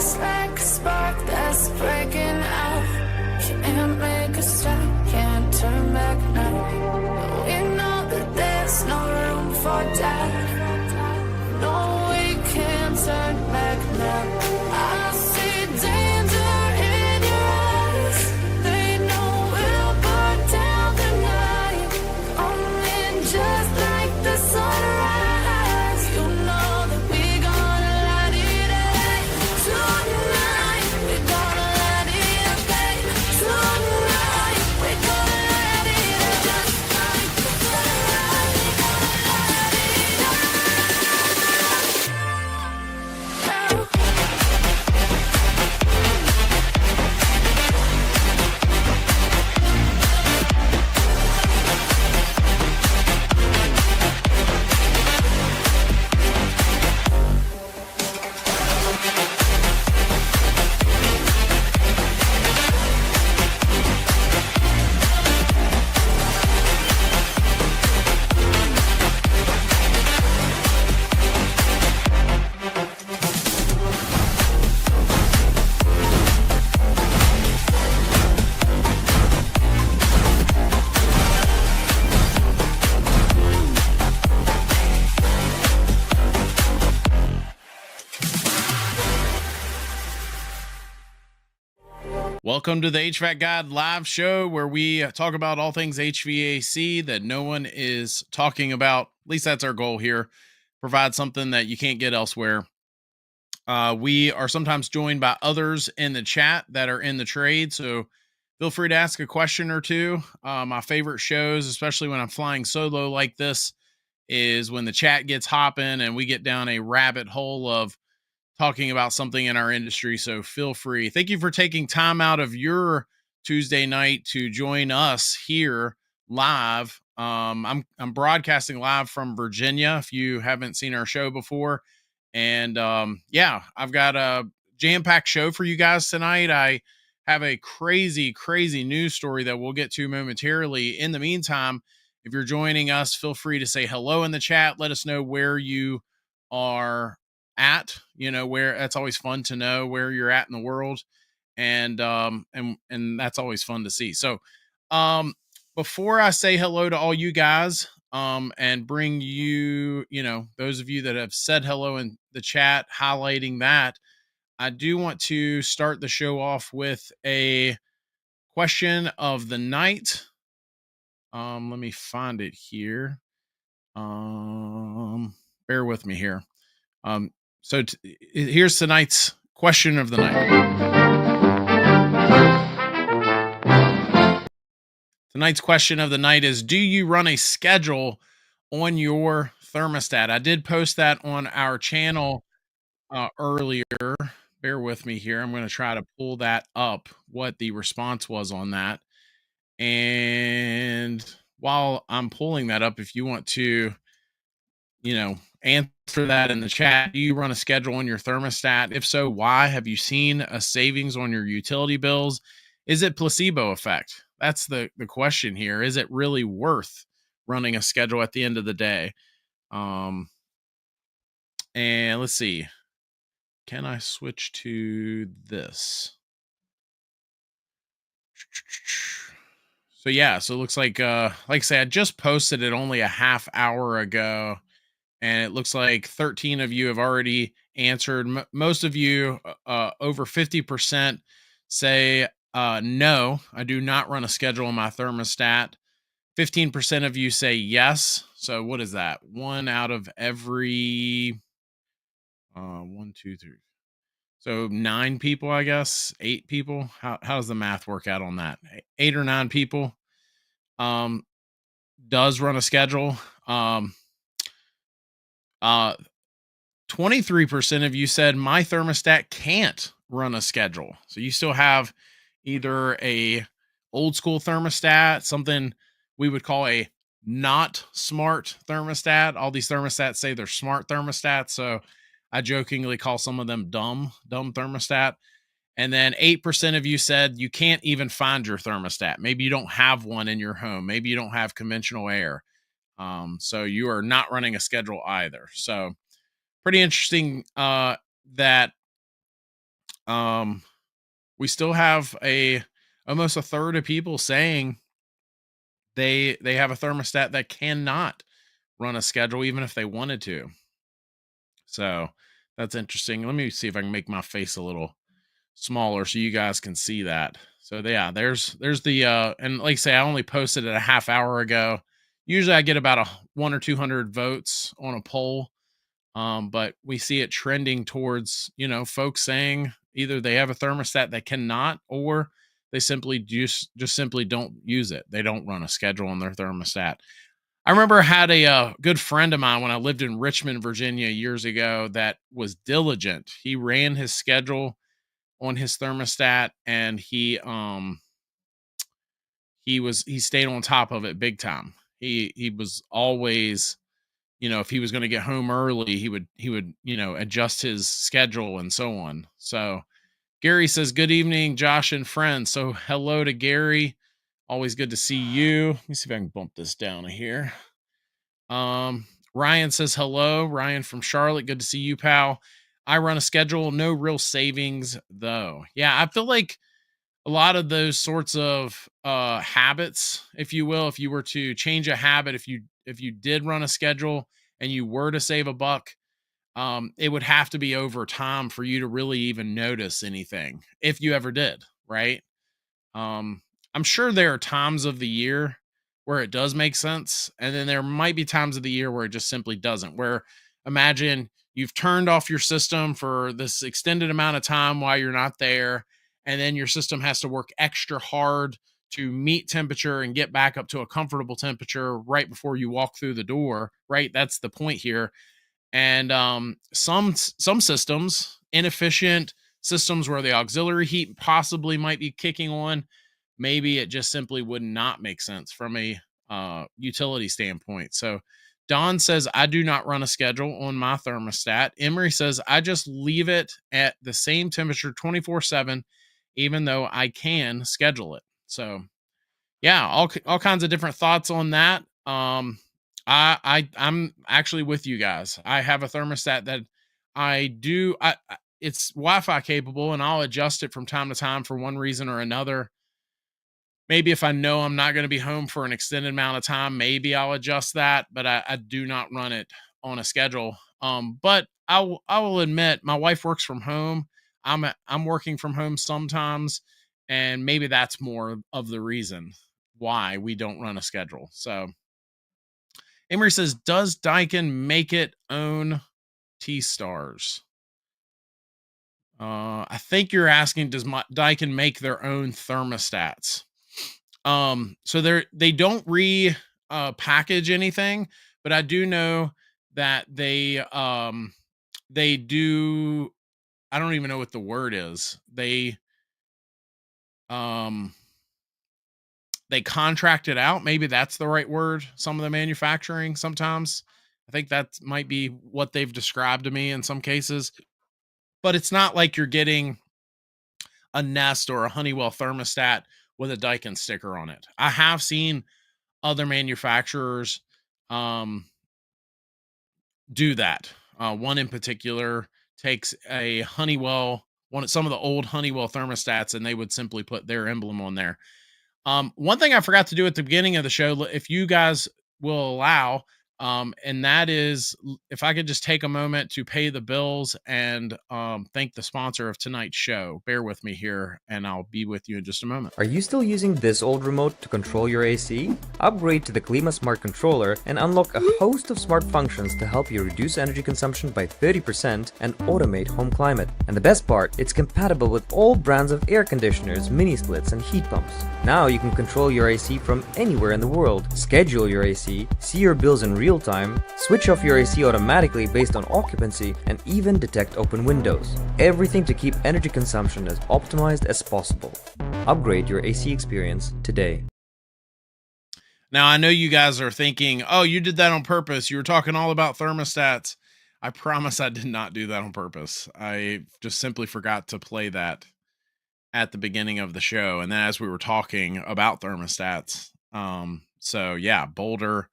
just like a spark that's breaking out. Can't make a stop, can't turn back now. We know that there's no room for doubt. No, we can't turn back now. I see danger in your eyes. They know we'll burn down the night. Coming just like the sunrise. You know that we're gonna light it up. Tonight, we're gonna light it up. Tonight, we're gonna light it up. Just like the sunrise, we're gonna light it up. Welcome to the HVAC Guide live show where we talk about all things HVAC that no one is talking about. At least that's our goal here. Provide something that you can't get elsewhere. We are sometimes joined by others in the chat that are in the trade, so feel free to ask a question or two. My favorite shows, especially when I'm flying solo like this, is when the chat gets hopping and we get down a rabbit hole of talking about something in our industry. So feel free. Thank you for taking time out of your Tuesday night to join us here live. I'm broadcasting live from Virginia, if you haven't seen our show before. And yeah, I've got a jam-packed show for you guys tonight. I have a crazy news story that we'll get to momentarily. In the meantime, if you're joining us, feel free to say hello in the chat. Let us know where you are at, where. That's always fun to know where you're at in the world. And that's always fun to see. So before I say hello to all you guys, and bring you, those of you that have said hello in the chat, highlighting that, I do want to start the show off with a question of the night. Let me find it here. Bear with me here. So here's tonight's question of the night. Tonight's question of the night is, do you run a schedule on your thermostat? I did post that on our channel earlier. Bear with me here. I'm going to try to pull that up, what the response was on that. And while I'm pulling that up, if you want to, answer that in the chat. Do you run a schedule on your thermostat? If so, why? Have you seen a savings on your utility bills? Is it placebo effect? That's the question here. Is it really worth running a schedule at the end of the day? And let's see. Can I switch to this? So yeah, so it looks like I say, I just posted it only a half hour ago, and it looks like 13 of you have already answered. Most of you, over 50%, say no, I do not run a schedule on my thermostat. 15% of you say yes. So what is that? One out of every 1, 2, 3. So 9 people, I guess, 8 people. How does the math work out on that? 8 or 9 people does run a schedule. 23% of you said my thermostat can't run a schedule. So you still have either a old school thermostat, something we would call a not smart thermostat. All these thermostats say they're smart thermostats, so I jokingly call some of them dumb thermostat. And then 8% of you said you can't even find your thermostat. Maybe you don't have one in your home. Maybe you don't have conventional air. So you are not running a schedule either. So pretty interesting that we still have almost a third of people saying they have a thermostat that cannot run a schedule even if they wanted to. So that's interesting. Let me see if I can make my face a little smaller so you guys can see that. So yeah, there's the and like I say, I only posted it a half hour ago. Usually I get about a 1 or 200 votes on a poll. But we see it trending towards, folks saying either they have a thermostat that cannot, or they simply just simply don't use it. They don't run a schedule on their thermostat. I remember I had a good friend of mine when I lived in Richmond, Virginia years ago that was diligent. He ran his schedule on his thermostat, and he stayed on top of it big time. He was always, if he was going to get home early, he would adjust his schedule and so on. So Gary says, good evening, Josh and friends. So hello to Gary. Always good to see you. Let me see if I can bump this down here. Ryan says hello. Ryan from Charlotte. Good to see you, pal. I run a schedule. No real savings though. Yeah, I feel like a lot of those sorts of habits, if you will, if you were to change a habit, if you did run a schedule and you were to save a buck, it would have to be over time for you to really even notice anything, if you ever did, right? I'm sure there are times of the year where it does make sense, and then there might be times of the year where it just simply doesn't. Where imagine you've turned off your system for this extended amount of time while you're not there, and then your system has to work extra hard to meet temperature and get back up to a comfortable temperature right before you walk through the door, right? That's the point here. And some systems, inefficient systems where the auxiliary heat possibly might be kicking on, maybe it just simply would not make sense from a utility standpoint. So Don says, I do not run a schedule on my thermostat. Emery says, I just leave it at the same temperature 24/7, even though I can schedule it. So yeah, all kinds of different thoughts on that. I'm actually with you guys. I have a thermostat that it's Wi-Fi capable, and I'll adjust it from time to time for one reason or another. Maybe if I know I'm not going to be home for an extended amount of time, maybe I'll adjust that, but I do not run it on a schedule. But I will admit, my wife works from home. I'm working from home sometimes, and maybe that's more of the reason why we don't run a schedule. So Emery says, does Daikin make it own T-stars? I think you're asking, does Daikin make their own thermostats? So they don't package anything, but I do know that they do. I don't even know what the word is. They contract it out. Maybe that's the right word. Some of the manufacturing sometimes. I think that might be what they've described to me in some cases. But it's not like you're getting a Nest or a Honeywell thermostat with a Daikin sticker on it. I have seen other manufacturers do that. One in particular takes a Honeywell, some of the old Honeywell thermostats, and they would simply put their emblem on there. One thing I forgot to do at the beginning of the show, if you guys will allow, and that is if I could just take a moment to pay the bills and thank the sponsor of tonight's show. Bear with me here, and I'll be with you in just a moment. Are you still using this old remote to control your AC? Upgrade to the Klima Smart Controller and unlock a host of smart functions to help you reduce energy consumption by 30% and automate home climate. And the best part, it's compatible with all brands of air conditioners, mini splits, and heat pumps. Now you can control your AC from anywhere in the world, schedule your AC, see your bills in real time, switch off your AC automatically based on occupancy, and even detect open windows. Everything to keep energy consumption as optimized as possible. Upgrade your AC experience today. Now, I know you guys are thinking, oh, you did that on purpose. You were talking all about thermostats. I promise I did not do that on purpose. I just simply forgot to play that at the beginning of the show. And then as we were talking about thermostats, so yeah, Boldr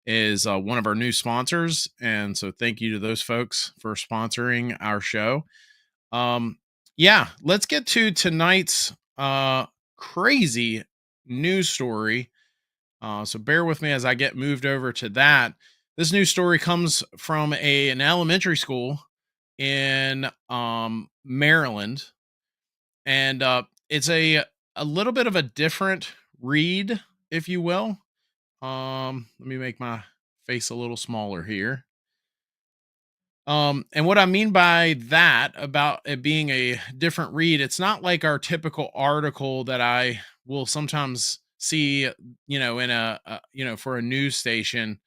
is one of our new sponsors. And so thank you to those folks for sponsoring our show. Yeah, let's get to tonight's crazy news story. So bear with me as I get moved over to that. This news story comes from an elementary school in Maryland, and it's a little bit of a different read, if you will. Let me make my face a little smaller here. And what I mean by that about it being a different read, it's not like our typical article that I will sometimes see, in for a news station.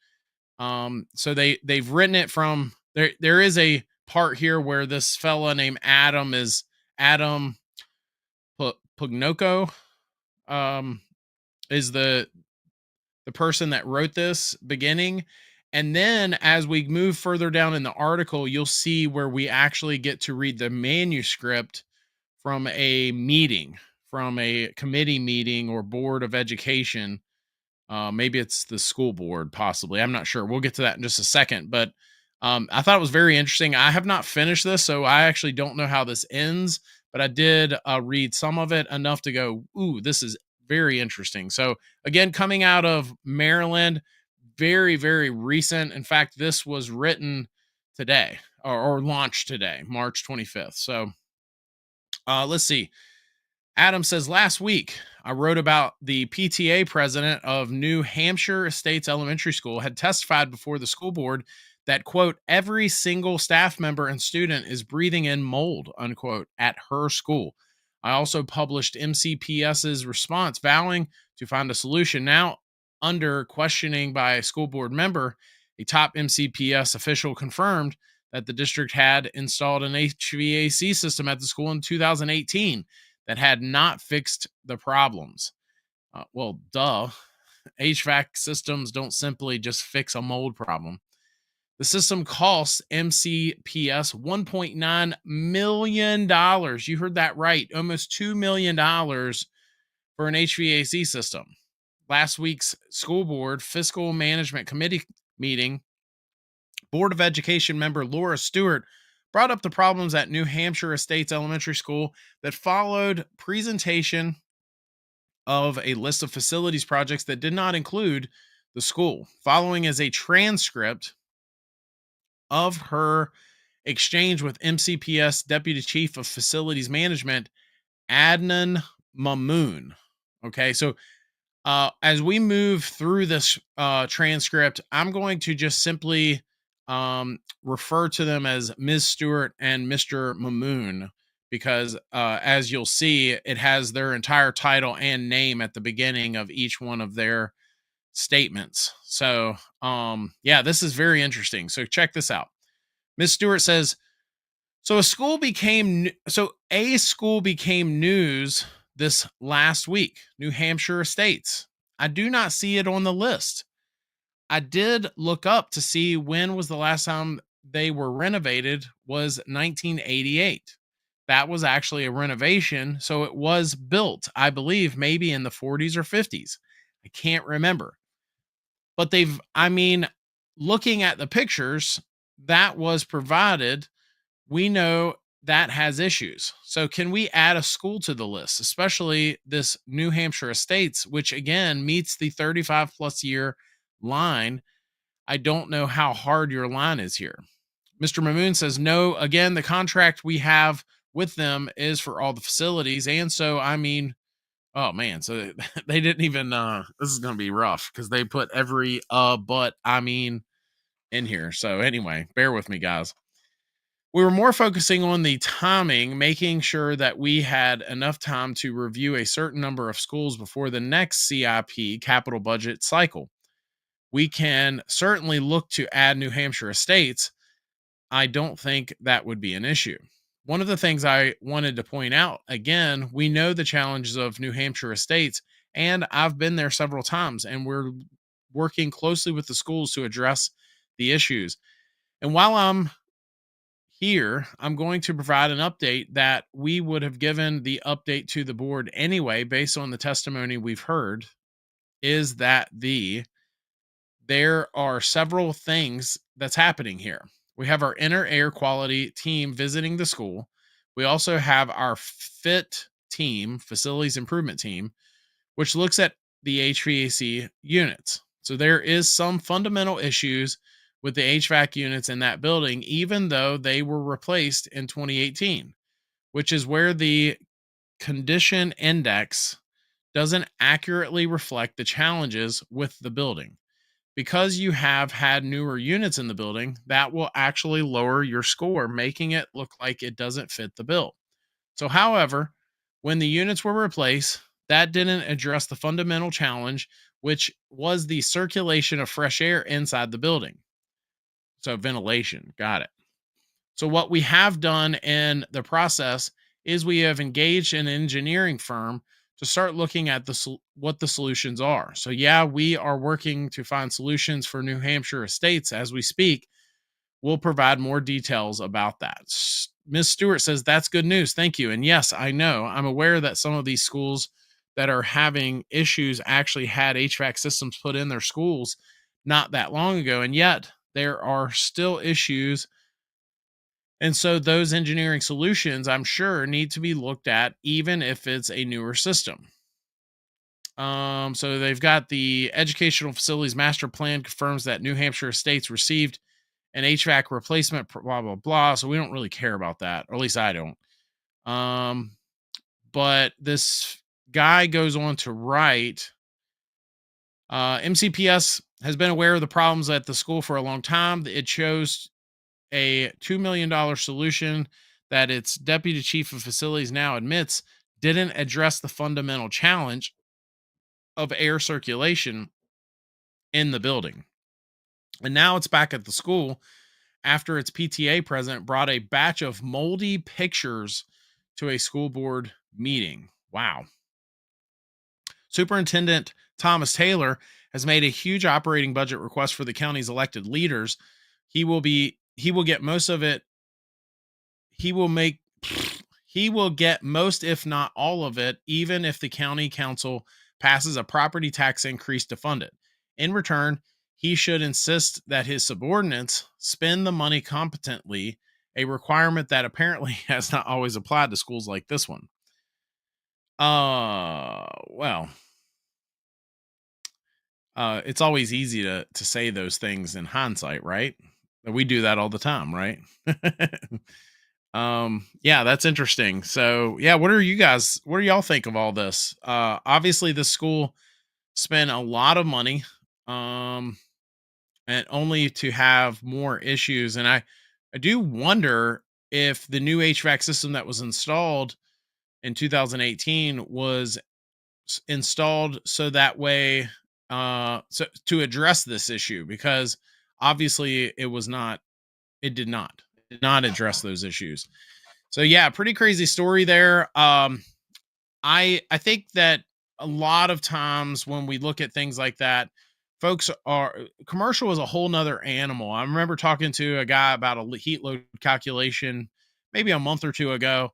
So they've written it from there. There is a part here where this fella named Adam Pugnoko, um, is the person that wrote this beginning. And then as we move further down in the article, you'll see where we actually get to read the manuscript from a meeting, from a committee meeting or board of education. Maybe it's the school board, possibly. I'm not sure. We'll get to that in just a second. But I thought it was very interesting. I have not finished this, so I actually don't know how this ends. But I did read some of it enough to go, ooh, this is very interesting. So again, coming out of Maryland, very, very recent. In fact, this was written today or launched today, March 25th. So let's see. Adam says, last week, I wrote about the PTA president of New Hampshire Estates Elementary School had testified before the school board that, quote, every single staff member and student is breathing in mold, unquote, at her school. I also published MCPS's response vowing to find a solution. Now, under questioning by a school board member, a top MCPS official confirmed that the district had installed an HVAC system at the school in 2018 that had not fixed the problems. Well, duh. HVAC systems don't simply just fix a mold problem. The system costs MCPS $1.9 million. You heard that right. Almost $2 million for an HVAC system. Last week's school board fiscal management committee meeting, Board of Education member Laura Stewart brought up the problems at New Hampshire Estates Elementary School that followed presentation of a list of facilities projects that did not include the school. Following is a transcript of her exchange with MCPS Deputy Chief of Facilities Management, Adnan Mamoon. Okay, so as we move through this transcript, I'm going to just simply refer to them as Ms. Stewart and Mr. Mamoon because as you'll see, it has their entire title and name at the beginning of each one of their statements. So yeah, this is very interesting. So check this out. Ms. Stewart says, a school became news this last week, New Hampshire Estates. I do not see it on the list. I did look up to see when was the last time they were renovated was 1988. That was actually a renovation, so it was built, I believe, maybe in the 40s or 50s. I can't remember. But looking at the pictures that was provided, we know that has issues. So can we add a school to the list, especially this New Hampshire Estates, which again meets the 35 plus year line? I don't know how hard your line is here. Mr. Mamoon says, no, again, the contract we have with them is for all the facilities. And so, oh man, so they didn't even, this is going to be rough because they put every, in here. So anyway, bear with me, guys. We were more focusing on the timing, making sure that we had enough time to review a certain number of schools before the next CIP capital budget cycle. We can certainly look to add New Hampshire Estates. I don't think that would be an issue. One of the things I wanted to point out, again, we know the challenges of New Hampshire Estates, and I've been there several times, and we're working closely with the schools to address the issues. And while I'm here, I'm going to provide an update that we would have given the update to the board anyway, based on the testimony we've heard, is that there are several things that's happening here. We have our inner air quality team visiting the school. We also have our FIT team, facilities improvement team, which looks at the HVAC units. So there is some fundamental issues with the HVAC units in that building, even though they were replaced in 2018, which is where the condition index doesn't accurately reflect the challenges with the building. Because you have had newer units in the building, that will actually lower your score, making it look like it doesn't fit the bill. So, however, when the units were replaced, that didn't address the fundamental challenge, which was the circulation of fresh air inside the building. So, ventilation, got it. So, what we have done in the process is we have engaged an engineering firm to start looking at what the solutions are. So, yeah, we are working to find solutions for New Hampshire estates as we speak. We'll provide more details about that. Ms. Stewart says that's good news. Thank you. And yes, I know. I'm aware that some of these schools that are having issues actually had HVAC systems put in their schools not that long ago. And yet there are still issues. And so those engineering solutions, I'm sure, need to be looked at, even if it's a newer system. So they've got the Educational Facilities Master Plan confirms that New Hampshire estates received an HVAC replacement, blah, blah, blah. So we don't really care about that, or at least I don't. But this guy goes on to write, MCPS has been aware of the problems at the school for a long time. It chose a $2 million solution that its deputy chief of facilities now admits didn't address the fundamental challenge of air circulation in the building. And now it's back at the school after its PTA president brought a batch of moldy pictures to a school board meeting. Wow. Superintendent Thomas Taylor has made a huge operating budget request for the county's elected leaders. He will get most of it. He will get most, if not all of it, even if the county council passes a property tax increase to fund it. In return, he should insist that his subordinates spend the money competently, a requirement that apparently has not always applied to schools like this one. Well, it's always easy to say those things in hindsight, right? We do that all the time, right? Yeah, that's interesting. So yeah, what do y'all think of all this? Obviously the school spent a lot of money, and only to have more issues. And I do wonder if the new HVAC system that was installed in 2018 was installed so that way, so to address this issue, because obviously it did not address those issues. So yeah, pretty crazy story there. I think that a lot of times when we look at things like that, folks are commercial is a whole nother animal. I remember talking to a guy about a heat load calculation maybe a month or two ago,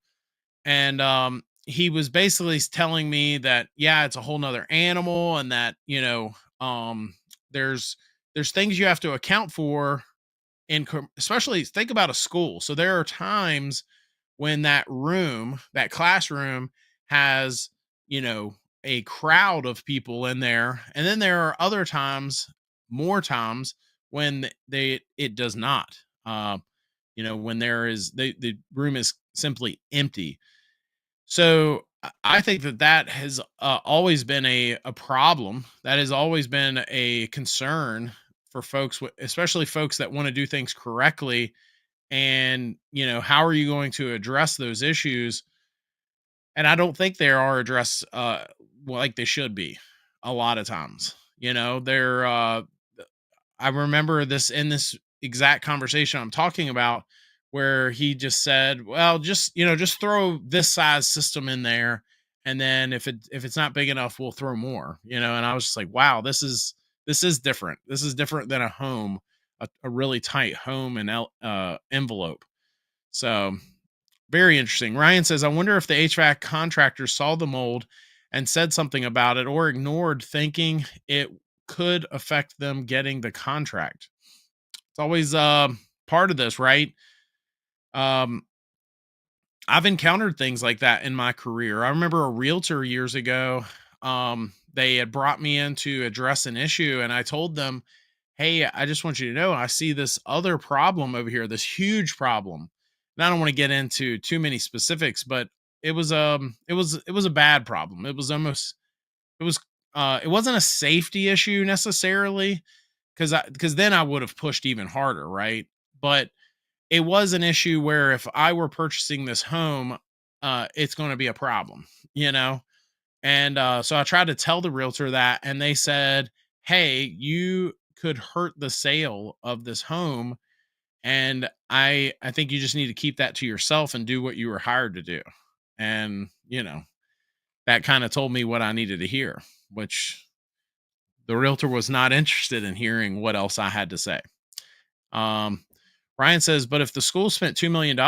and he was basically telling me that yeah, it's a whole nother animal, and that there's things you have to account for especially think about a school. So there are times when that classroom has, a crowd of people in there. And then there are other times, more times when it does not, when the room is simply empty. So I think that has always been a problem. That has always been a concern for folks, especially folks that want to do things correctly. And, how are you going to address those issues? And I don't think they are addressed like they should be a lot of times. I remember this in this exact conversation I'm talking about, where he just said, well, just throw this size system in there. And then if it's not big enough, we'll throw more, and I was just like, wow, this is different. This is different than a home, a really tight home and envelope. So very interesting. Ryan says, I wonder if the HVAC contractor saw the mold and said something about it, or ignored, thinking it could affect them getting the contract. It's always part of this, right? I've encountered things like that in my career. I remember a realtor years ago. They had brought me in to address an issue, and I told them, "Hey, I just want you to know I see this other problem over here, this huge problem." And I don't want to get into too many specifics, but it was a bad problem. It was almost it was it wasn't a safety issue necessarily, because then I would have pushed even harder, right? But it was an issue where if I were purchasing this home, it's going to be a problem, you know? And so I tried to tell the realtor that, and they said, "Hey, you could hurt the sale of this home. And I think you just need to keep that to yourself and do what you were hired to do." And, that kind of told me what I needed to hear, which the realtor was not interested in hearing what else I had to say. Um, Ryan says, but if the school spent $2 million,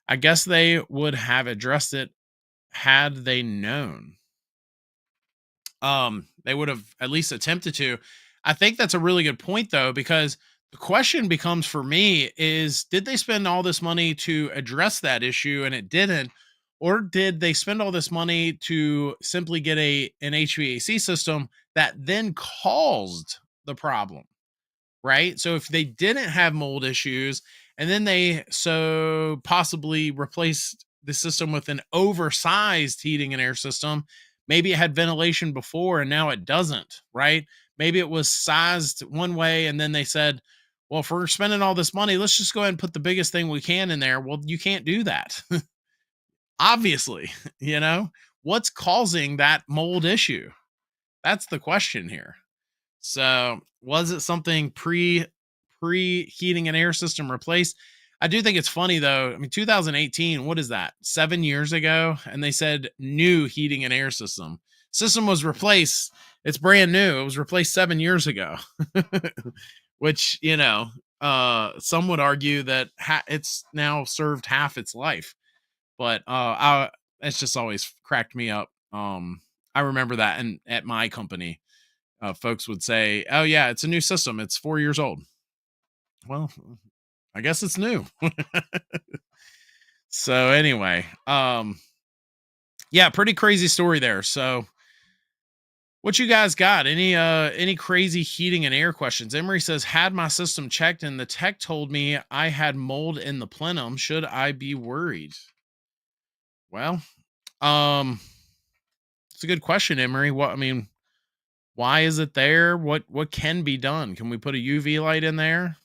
I guess they would have addressed it had they known. They would have at least attempted to. I think that's a really good point, though, because the question becomes for me is, did they spend all this money to address that issue and it didn't? Or did they spend all this money to simply get an HVAC system that then caused the problem? Right? So if they didn't have mold issues and then they so possibly replaced the system with an oversized heating and air system, maybe it had ventilation before and now it doesn't, right? Maybe it was sized one way and then they said, well, if we're spending all this money, let's just go ahead and put the biggest thing we can in there. Well, you can't do that. Obviously, what's causing that mold issue? That's the question here. So was it something pre heating and air system replaced? I do think it's funny though. I mean, 2018, what is that? 7 years ago. And they said new heating and air system was replaced. It's brand new. It was replaced 7 years ago, which, some would argue that it's now served half its life, but, it's just always cracked me up. I remember that. And at my company, folks would say, "Oh yeah, it's a new system. It's 4 years old." Well, I guess it's new. So anyway, yeah, pretty crazy story there. So what you guys got? Any crazy heating and air questions? Emery says, had my system checked and the tech told me I had mold in the plenum. Should I be worried? Well, it's a good question, Emery. Why is it there? What can be done? Can we put a UV light in there?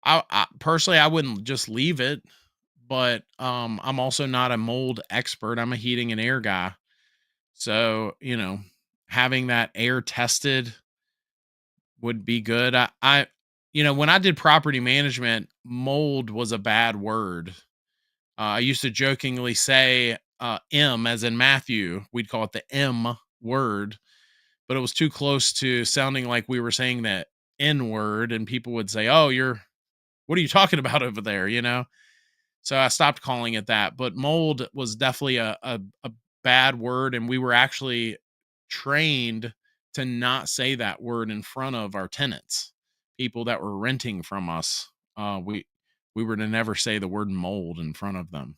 I personally, I wouldn't just leave it, but I'm also not a mold expert. I'm a heating and air guy. So, having that air tested would be good. When I did property management, mold was a bad word. I used to jokingly say M as in Matthew. We'd call it the M word, but it was too close to sounding like we were saying that N word, and people would say, "Oh, what are you talking about over there?" So I stopped calling it that. But mold was definitely a bad word, and we were actually trained to not say that word in front of our tenants, people that were renting from us. We were to never say the word mold in front of them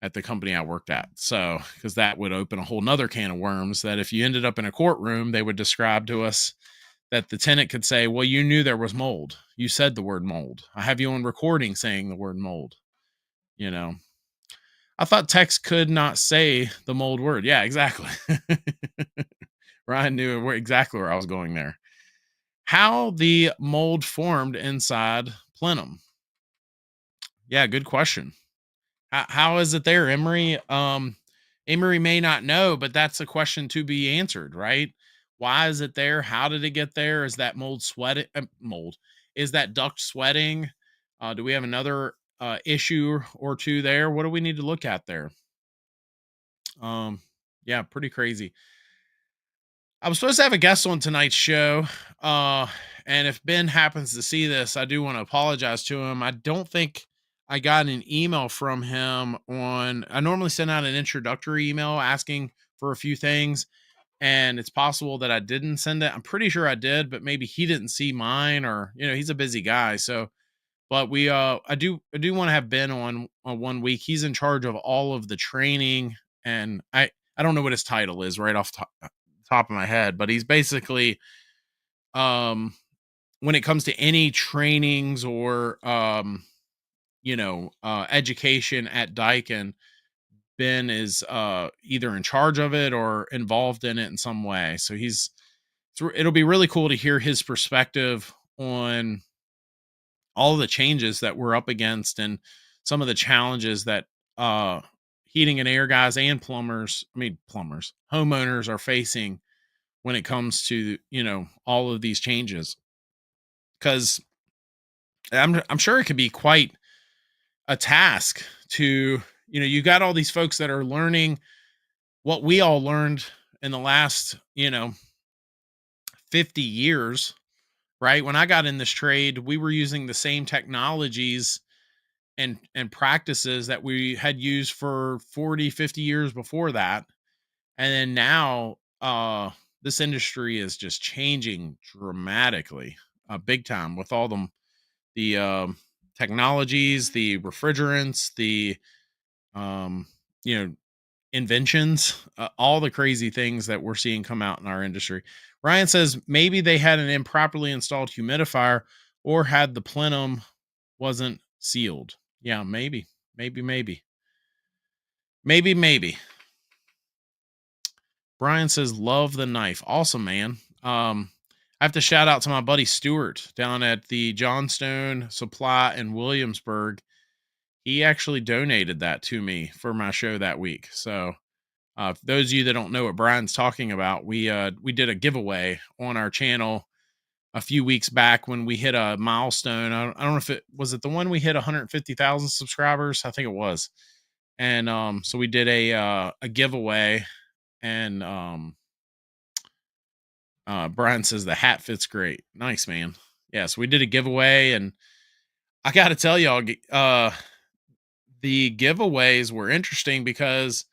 at the company I worked at. So, because that would open a whole nother can of worms that if you ended up in a courtroom, they would describe to us that the tenant could say, well, you knew there was mold. You said the word mold. I have you on recording saying the word mold. I thought text could not say the mold word. Yeah, exactly. Ryan knew exactly where I was going there. How the mold formed inside plenum. Yeah, good question. How is it there, Emery? Emery may not know, but that's a question to be answered, right? Why is it there? How did it get there? Is that mold sweating? Mold. Is that duct sweating? Do we have another issue or two there? What do we need to look at there? Yeah, pretty crazy. I was supposed to have a guest on tonight's show. And if Ben happens to see this, I do want to apologize to him. I don't think I got an email from him I normally send out an introductory email asking for a few things, and it's possible that I didn't send it. I'm pretty sure I did, but maybe he didn't see mine, or, he's a busy guy. So But I do want to have Ben on 1 week. He's in charge of all of the training, and I don't know what his title is right off top of my head, but he's basically um when it comes to any trainings or education at Daikin, Ben is either in charge of it or involved in it in some way. So it'll be really cool to hear his perspective on all the changes that we're up against and some of the challenges that heating and air guys and plumbers, homeowners are facing when it comes to, all of these changes. Cuz I'm sure it could be quite a task to, you got all these folks that are learning what we all learned in the last, 50 years, right? When I got in this trade, we were using the same technologies and practices that we had used for 40, 50 years before that. And then now this industry is just changing dramatically, big time, with all the technologies, the refrigerants, the um you know inventions, all the crazy things that we're seeing come out in our industry. Ryan says maybe they had an improperly installed humidifier or had the plenum wasn't sealed. Yeah, maybe. Brian says love the knife. Awesome, man. I have to shout out to my buddy Stuart down at the Johnstone Supply in Williamsburg. He actually donated that to me for my show that week. So for those of you that don't know what Brian's talking about, we did a giveaway on our channel a few weeks back when we hit a milestone. I don't know if it was the one we hit 150,000 subscribers. I think it was. And so we did a giveaway, and Brian says the hat fits great. Nice, man. Yeah, so we did a giveaway, and I got to tell y'all, the giveaways were interesting because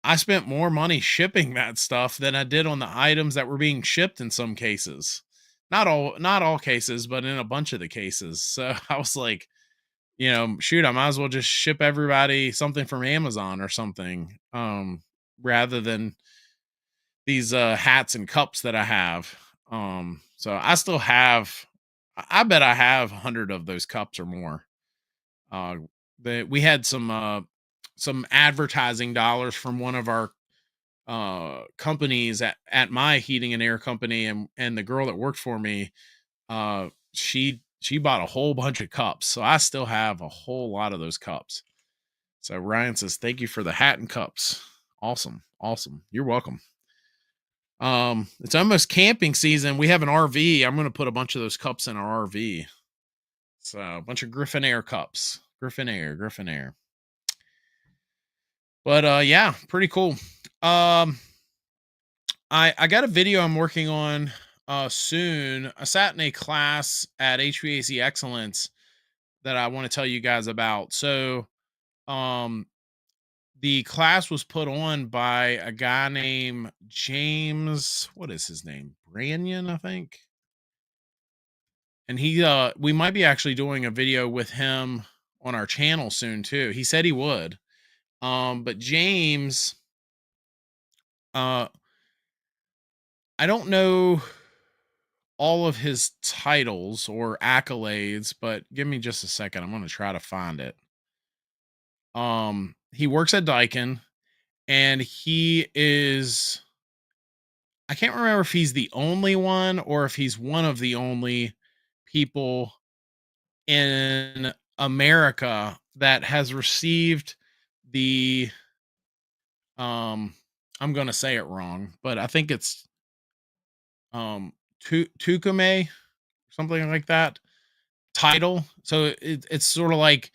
I spent more money shipping that stuff than I did on the items that were being shipped in some cases. Not all cases, but in a bunch of the cases. So I was like, shoot, I might as well just ship everybody something from Amazon or something, rather than these hats and cups that I have. So I bet I have 100 of those cups or more. We had some advertising dollars from one of our companies at my heating and air company, and the girl that worked for me, she bought a whole bunch of cups, so I still have a whole lot of those cups. So Ryan says thank you for the hat and cups. Awesome. You're welcome. It's almost camping season. We have an RV. I'm going to put a bunch of those cups in our RV. So a bunch of Griffin Air cups. Griffin Air. But yeah, pretty cool. I got a video I'm working on soon. I sat in a class at HVAC Excellence that I want to tell you guys about. So the class was put on by a guy named James, what is his name? Branyan, I think. And we might be actually doing a video with him on our channel soon too. He said he would. But James, I don't know all of his titles or accolades, but give me just a second. I'm going to try to find it. He works at Daikin, and I can't remember if he's the only one or if he's one of the only people in America that has received the I'm going to say it wrong, but I think it's Tukame, something like that title. So it's sort of like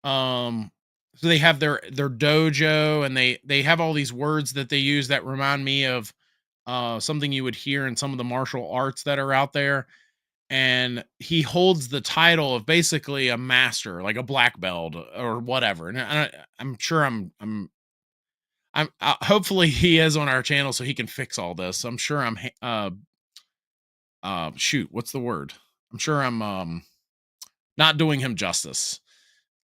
so they have their dojo, and they have all these words that they use that remind me of something you would hear in some of the martial arts that are out there. And he holds the title of basically a master, like a black belt or whatever. And I'm sure hopefully he is on our channel so he can fix all this. I'm sure shoot, what's the word? I'm sure I'm not doing him justice.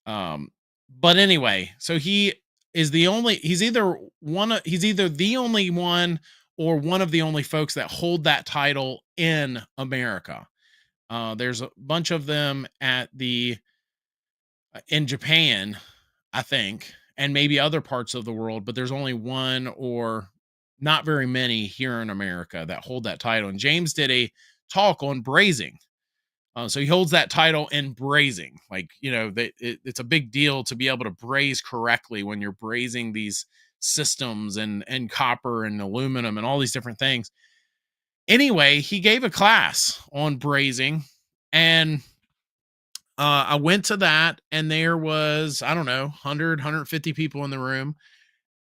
But anyway, so he's either the only one or one of the only folks that hold that title in America. There's a bunch of them in Japan, I think, and maybe other parts of the world, but there's only one or not very many here in America that hold that title. And James did a talk on brazing. So he holds that title in brazing. Like, it's a big deal to be able to braze correctly when you're brazing these systems and copper and aluminum and all these different things. Anyway, he gave a class on brazing, and I went to that, and there was, I don't know, 100, 150 people in the room.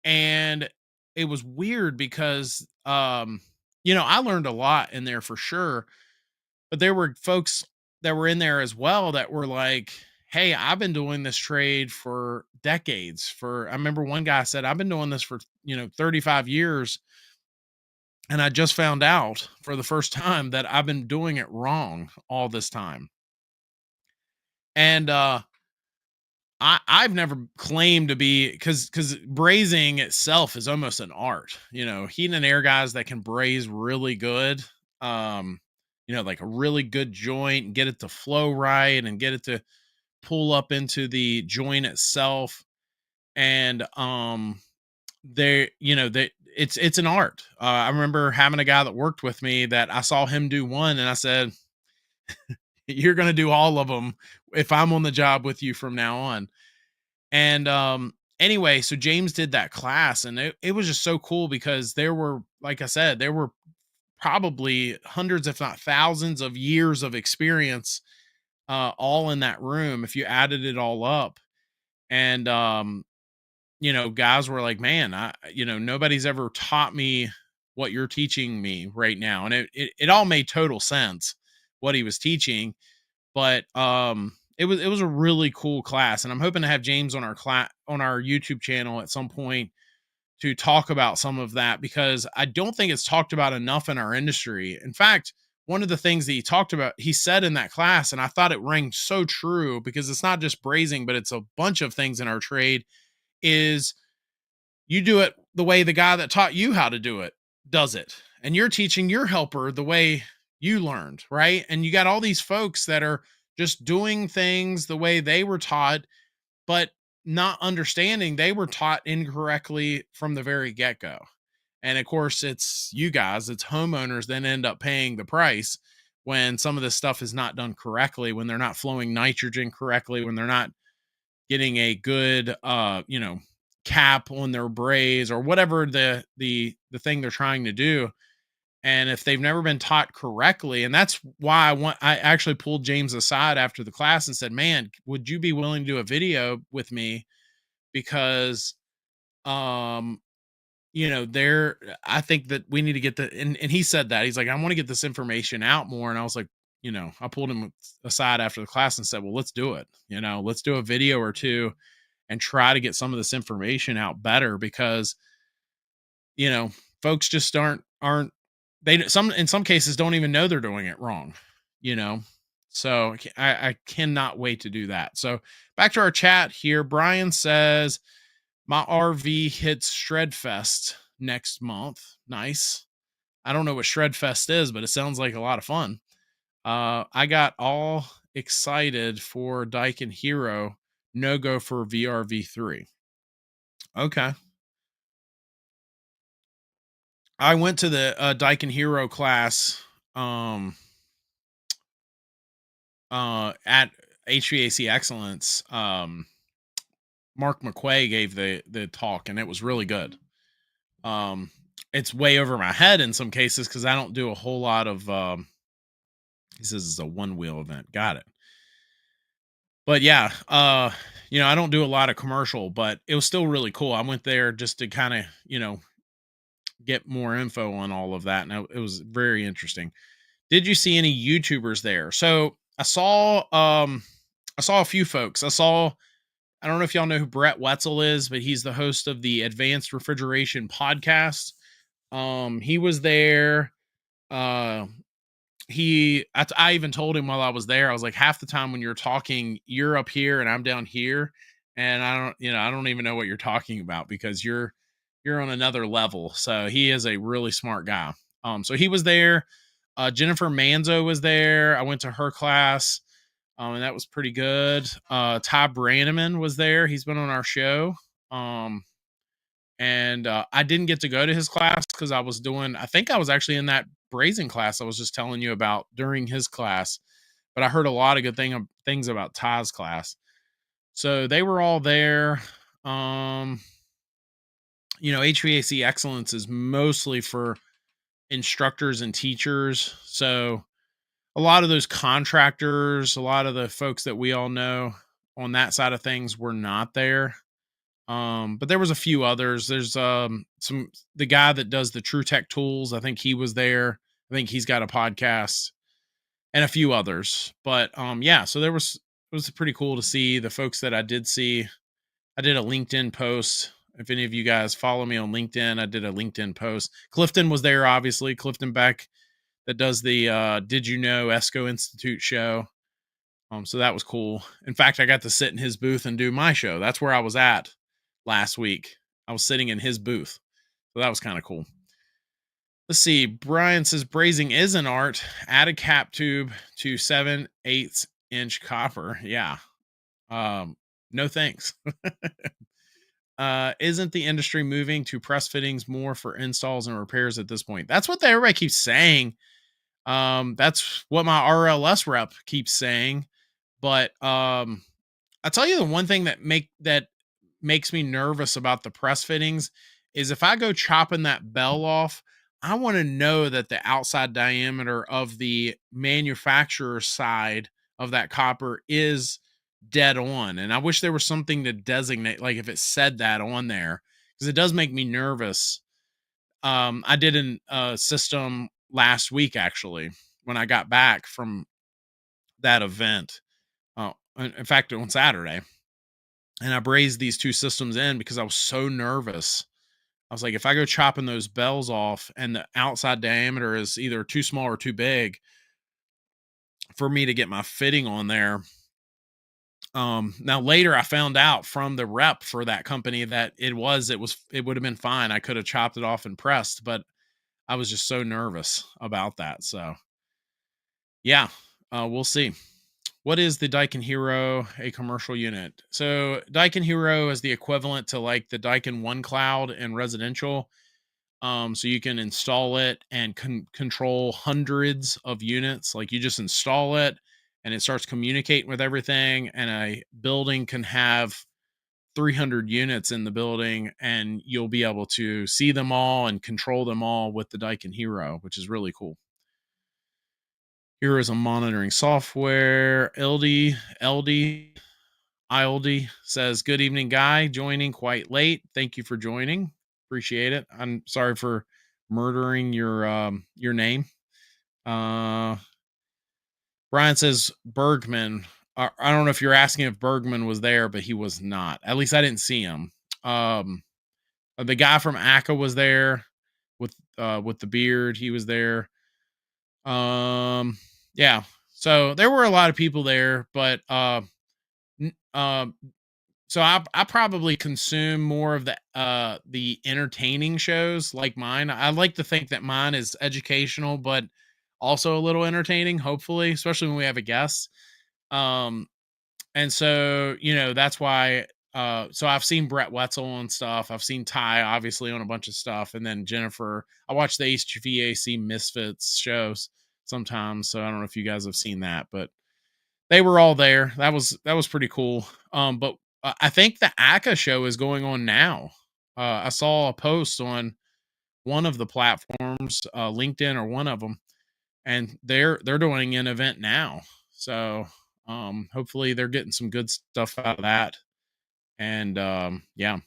And it was weird because, I learned a lot in there for sure, but there were folks that were in there as well that were like, hey, I've been doing this trade for decades. I remember one guy said, I've been doing this for, 35 years. And I just found out for the first time that I've been doing it wrong all this time. And, I've never claimed to be, because brazing itself is almost an art. Heat and air guys that can braze really good, like a really good joint, and get it to flow right and get it to pull up into the joint itself. And it's an art. I remember having a guy that worked with me that I saw him do one, and I said, you're going to do all of them if I'm on the job with you from now on. And anyway, so James did that class, and it was just so cool because there were, like I said, there were probably hundreds, if not thousands of years of experience, all in that room, if you added it all up. And, guys were like, man, nobody's ever taught me what you're teaching me right now. And it all made total sense what he was teaching. But it was a really cool class, and I'm hoping to have James on our YouTube channel at some point to talk about some of that, because I don't think it's talked about enough in our industry. In fact, one of the things that he said in that class, and I thought it rang so true, because it's not just brazing, but it's a bunch of things in our trade, is you do it the way the guy that taught you how to do it does it. And you're teaching your helper the way you learned, right? And you got all these folks that are just doing things the way they were taught, but not understanding they were taught incorrectly from the very get-go. And of course, it's you guys, it's homeowners then end up paying the price when some of this stuff is not done correctly, when they're not flowing nitrogen correctly, when they're not getting a good, cap on their braze, or whatever the thing they're trying to do. And if they've never been taught correctly, and that's why I actually pulled James aside after the class and said, man, would you be willing to do a video with me? Because, I think that we need to get and he said that, he's like, I want to get this information out more. And I was like, I pulled him aside after the class and said, well, let's do it. Let's do a video or two and try to get some of this information out better, because, folks just aren't, in some cases don't even know they're doing it wrong, so I cannot wait to do that. So back to our chat here. Brian says, my RV hits Shredfest next month. Nice. I don't know what Shredfest is, but it sounds like a lot of fun. I got all excited for Daikin Hero, no go for VRV3. Okay. I went to the Daikin Hero class at HVAC Excellence. Mark McQuay gave the talk, and it was really good. It's way over my head in some cases because I don't do a whole lot of he says it's a one-wheel event. Got it. But yeah, I don't do a lot of commercial, but it was still really cool. I went there just to kind of, get more info on all of that, and it was very interesting. Did you see any YouTubers there? So I saw a few folks. I don't know if y'all know who Brett Wetzel is, but he's the host of the Advanced Refrigeration podcast. He was there. I even told him while I was there, I was like, half the time when you're talking, you're up here and I'm down here, and I don't even know what you're talking about because you're on another level. So he is a really smart guy. So he was there. Jennifer Manzo was there. I went to her class, and that was pretty good. Ty Branneman was there. He's been on our show. And I didn't get to go to his class because I think I was actually in that Brazing class I was just telling you about during his class, but I heard a lot of good things about Ty's class. So they were all there. HVAC excellence is mostly for instructors and teachers. So a lot of those contractors, a lot of the folks that we all know on that side of things were not there. But there was a few others. There's the guy that does the True Tech tools. I think he was there. I think he's got a podcast and a few others. But yeah, so it was pretty cool to see the folks that I did see. I did a LinkedIn post. If any of you guys follow me on LinkedIn, I did a LinkedIn post. Clifton was there, obviously. Clifton Beck that does the Did You Know ESCO Institute show. So that was cool. In fact, I got to sit in his booth and do my show. That's where I was at last week. I was sitting in his booth. So that was kind of cool. Let's see. Brian says brazing is an art. Add a cap tube to 7/8 inch copper. Yeah. No thanks. Isn't the industry moving to press fittings more for installs and repairs at this point? That's what everybody keeps saying. That's what my RLS rep keeps saying. But I tell you the one thing that makes me nervous about the press fittings is if I go chopping that bell off, I want to know that the outside diameter of the manufacturer side of that copper is dead on. And I wish there was something to designate, like if it said that on there, because it does make me nervous. I did a system last week, actually, when I got back from that event. In fact, on Saturday. And I brazed these two systems in because I was so nervous. I was like, if I go chopping those bells off and the outside diameter is either too small or too big for me to get my fitting on there. Now later I found out from the rep for that company that it would have been fine. I could have chopped it off and pressed, but I was just so nervous about that. So yeah, we'll see. What is the Daikin Hero, a commercial unit? So Daikin Hero is the equivalent to like the Daikin One Cloud in residential. So you can install it and control hundreds of units. Like you just install it and it starts communicating with everything. And a building can have 300 units in the building and you'll be able to see them all and control them all with the Daikin Hero, which is really cool. Here is a monitoring software. LD says, good evening, Guy. Joining quite late. Thank you for joining. Appreciate it. I'm sorry for murdering your name. Brian says Bergman. I don't know if you're asking if Bergman was there, but he was not. At least I didn't see him. The guy from ACA was there with the beard. He was there. Yeah. So there were a lot of people there, but so I probably consume more of the entertaining shows like mine. I like to think that mine is educational, but also a little entertaining, hopefully, especially when we have a guest. And so, that's why, so I've seen Brett Wetzel on stuff. I've seen Ty obviously on a bunch of stuff. And then Jennifer, I watch the HVAC Misfits shows sometimes. So I don't know if you guys have seen that, but they were all there. That was pretty cool. But I think the ACA show is going on now. I saw a post on one of the platforms, LinkedIn or one of them, and they're doing an event now. So hopefully they're getting some good stuff out of that. And yeah.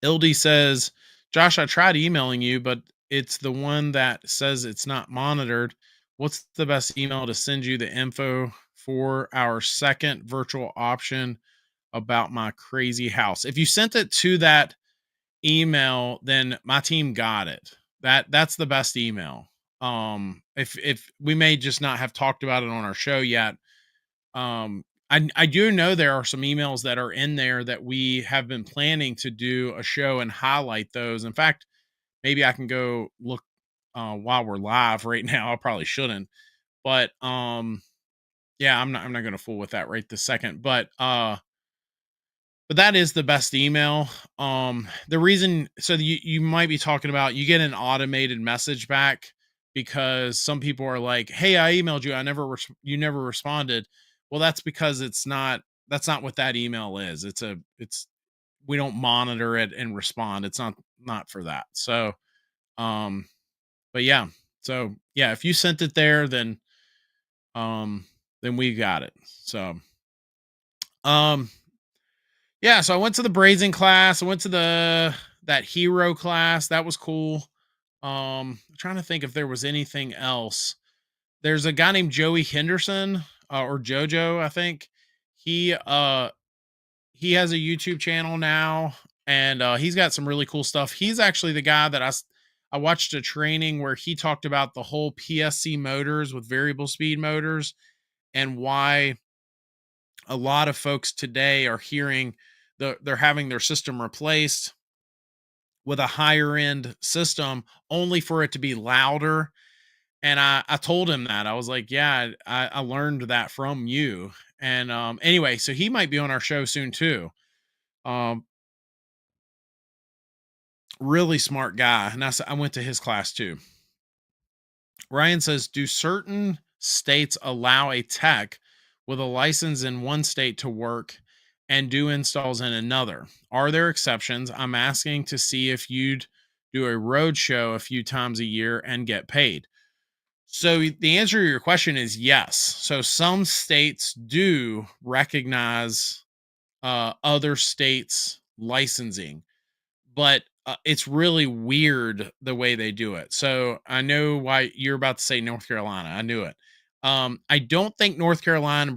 LD says, Josh, I tried emailing you, but it's the one that says it's not monitored. What's the best email to send you the info for our second virtual option about my crazy house? If you sent it to that email, then my team got it. That's the best email. If we may just not have talked about it on our show yet. I do know there are some emails that are in there that we have been planning to do a show and highlight those. In fact, maybe I can go look while we're live right now. I probably shouldn't, but yeah, I'm not gonna fool with that right this second. But that is the best email. The reason, so you might be talking about, you get an automated message back because some people are like, "Hey, I emailed you. You never responded." Well, that's because that's not what that email is. It's we don't monitor it and respond. It's not for that. So, um, but yeah. So yeah, if you sent it there, then we got it. So, um, yeah, so I went to the Brazing class. I went to that hero class. That was cool. I'm trying to think if there was anything else. There's a guy named Joey Henderson, or Jojo, I think. He has a YouTube channel now, and he's got some really cool stuff. He's actually the guy that I watched a training where he talked about the whole PSC motors with variable speed motors and why a lot of folks today are hearing they're having their system replaced with a higher end system only for it to be louder. And I told him that. I was like, yeah, I learned that from you. And anyway, so he might be on our show soon too. Um, really smart guy. And I went to his class too. Ryan says, do certain states allow a tech with a license in one state to work and do installs in another? Are there exceptions? I'm asking to see if you'd do a road show a few times a year and get paid. So the answer to your question is yes. So some states do recognize other states' licensing, but it's really weird the way they do it. So I know why you're about to say North Carolina. I knew it. I don't think North Carolina,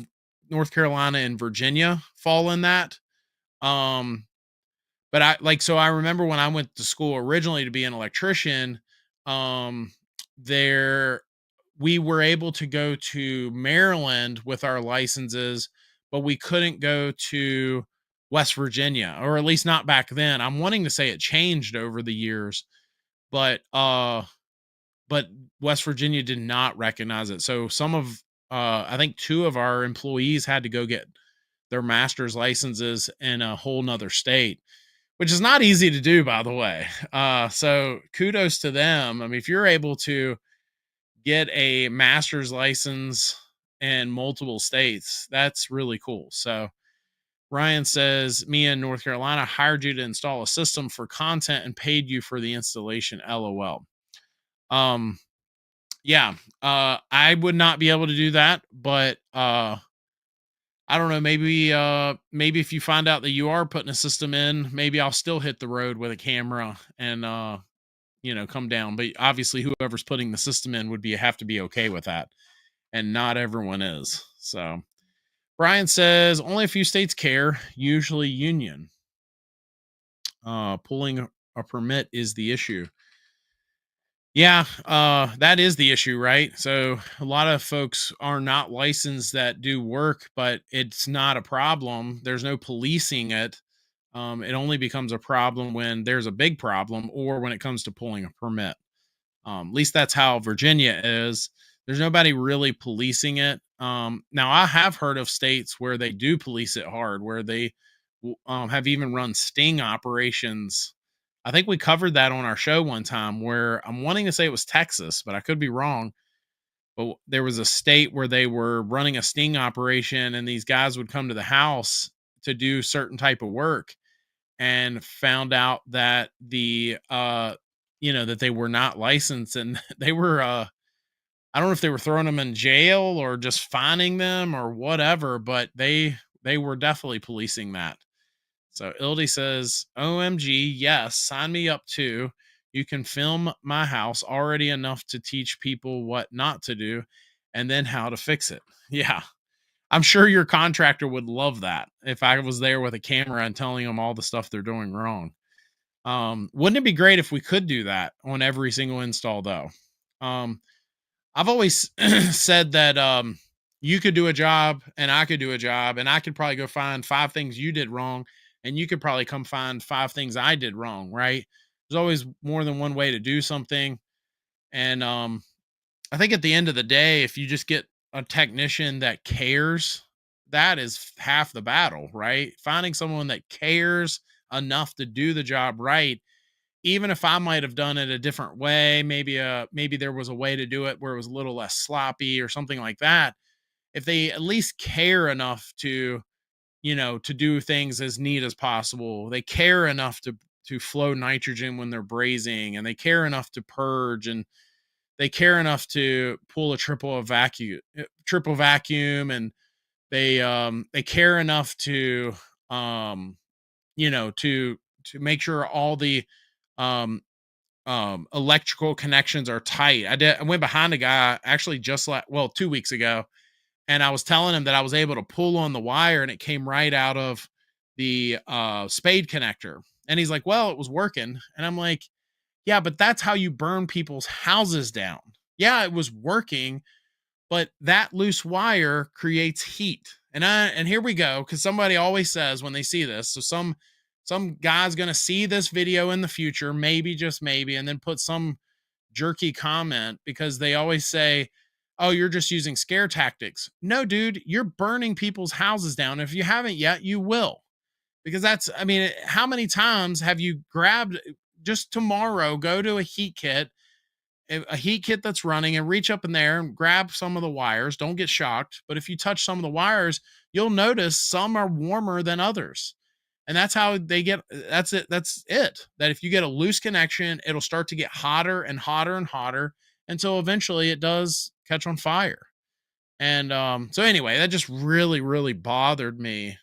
and Virginia fall in that. Um, but I remember when I went to school originally to be an electrician, um, there we were able to go to Maryland with our licenses, but we couldn't go to West Virginia, or at least not back then. I'm wanting to say it changed over the years, but but West Virginia did not recognize it. So some of I think two of our employees had to go get their master's licenses in a whole nother state, which is not easy to do, by the way. So kudos to them. I mean, if you're able to get a master's license in multiple states, that's really cool. So Ryan says, me in North Carolina hired you to install a system for content and paid you for the installation. LOL. Yeah, I would not be able to do that, but I don't know, maybe if you find out that you are putting a system in, maybe I'll still hit the road with a camera and come down. But obviously whoever's putting the system in would have to be okay with that. And not everyone is. So Brian says only a few states care, usually union. Pulling a permit is the issue. Yeah, that is the issue, right? So a lot of folks are not licensed that do work, but it's not a problem. There's no policing it. It only becomes a problem when there's a big problem or when it comes to pulling a permit. At least that's how Virginia is. There's nobody really policing it. Now I have heard of states where they do police it hard, where they have even run sting operations. I think we covered that on our show one time, where I'm wanting to say it was Texas, but I could be wrong. But there was a state where they were running a sting operation and these guys would come to the house to do certain type of work and found out that that they were not licensed, and they were I don't know if they were throwing them in jail or just fining them or whatever, but they were definitely policing that. So Ildy says, OMG, yes, sign me up too. You can film my house already enough to teach people what not to do and then how to fix it. Yeah. I'm sure your contractor would love that if I was there with a camera and telling them all the stuff they're doing wrong. Wouldn't it be great if we could do that on every single install though? I've always said that you could do a job and I could do a job and I could probably go find 5 things you did wrong and you could probably come find 5 things I did wrong, right? There's always more than one way to do something. And I think at the end of the day, if you just get a technician that cares, that is half the battle, right? Finding someone that cares enough to do the job right, even if I might have done it a different way, maybe there was a way to do it where it was a little less sloppy or something like that. If they at least care enough to, to do things as neat as possible, they care enough to flow nitrogen when they're brazing, and they care enough to purge, and they care enough to pull a triple vacuum, and they care enough to to make sure all the um electrical connections are tight. I went behind a guy actually just like, well, 2 weeks ago, and I was telling him that I was able to pull on the wire and it came right out of the spade connector. And he's like, well, it was working. And I'm like, yeah, but that's how you burn people's houses down. Yeah, it was working, but that loose wire creates heat. And here we go, because somebody always says when they see this, so some guy's gonna see this video in the future, maybe, just maybe, and then put some jerky comment because they always say, oh, you're just using scare tactics. No, dude, you're burning people's houses down. If you haven't yet, you will. Because I mean, how many times have you grabbed, just tomorrow, go to a heat kit that's running and reach up in there and grab some of the wires. Don't get shocked. But if you touch some of the wires, you'll notice some are warmer than others. And that's how they get, that's it. That's it. That if you get a loose connection, it'll start to get hotter and hotter and hotter until eventually it does catch on fire. And so anyway, that just really, really bothered me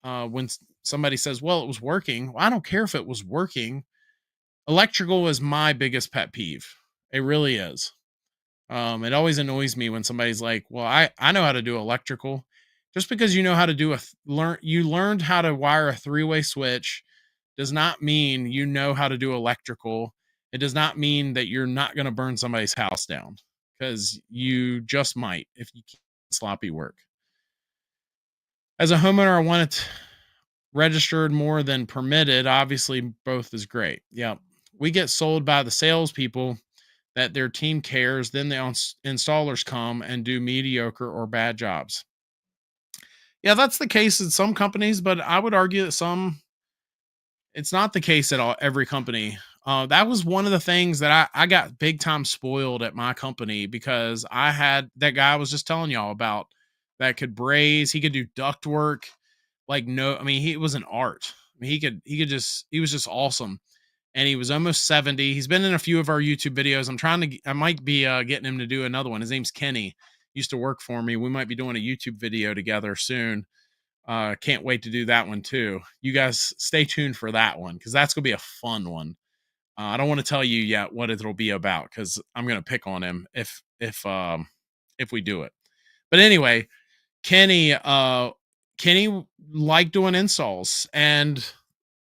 when somebody says, well, it was working. Well, I don't care if it was working. Electrical is my biggest pet peeve. It really is. It always annoys me when somebody's like, well, I know how to do electrical. Just because you know how to do you learned how to wire a 3-way switch does not mean you know how to do electrical. It does not mean that you're not going to burn somebody's house down, because you just might if you keep sloppy work. As a homeowner, I want it registered more than permitted. Obviously, both is great. Yep. We get sold by the salespeople that their team cares. Then the installers come and do mediocre or bad jobs. Yeah, that's the case in some companies, but I would argue that it's not the case at all. Every company. That was one of the things that I got big time spoiled at my company, because I had that guy I was just telling y'all about that could braze. He could do duct work. Like, no, I mean, he was an art. I mean, he was just awesome. And he was almost 70. He's been in a few of our YouTube videos. I might be getting him to do another one. His name's Kenny. Used to work for me. We might be doing a YouTube video together soon. Can't wait to do that one too. You guys stay tuned for that one, because that's gonna be a fun one. I don't want to tell you yet what it'll be about, because I'm gonna pick on him if we do it. But anyway, Kenny liked doing installs, and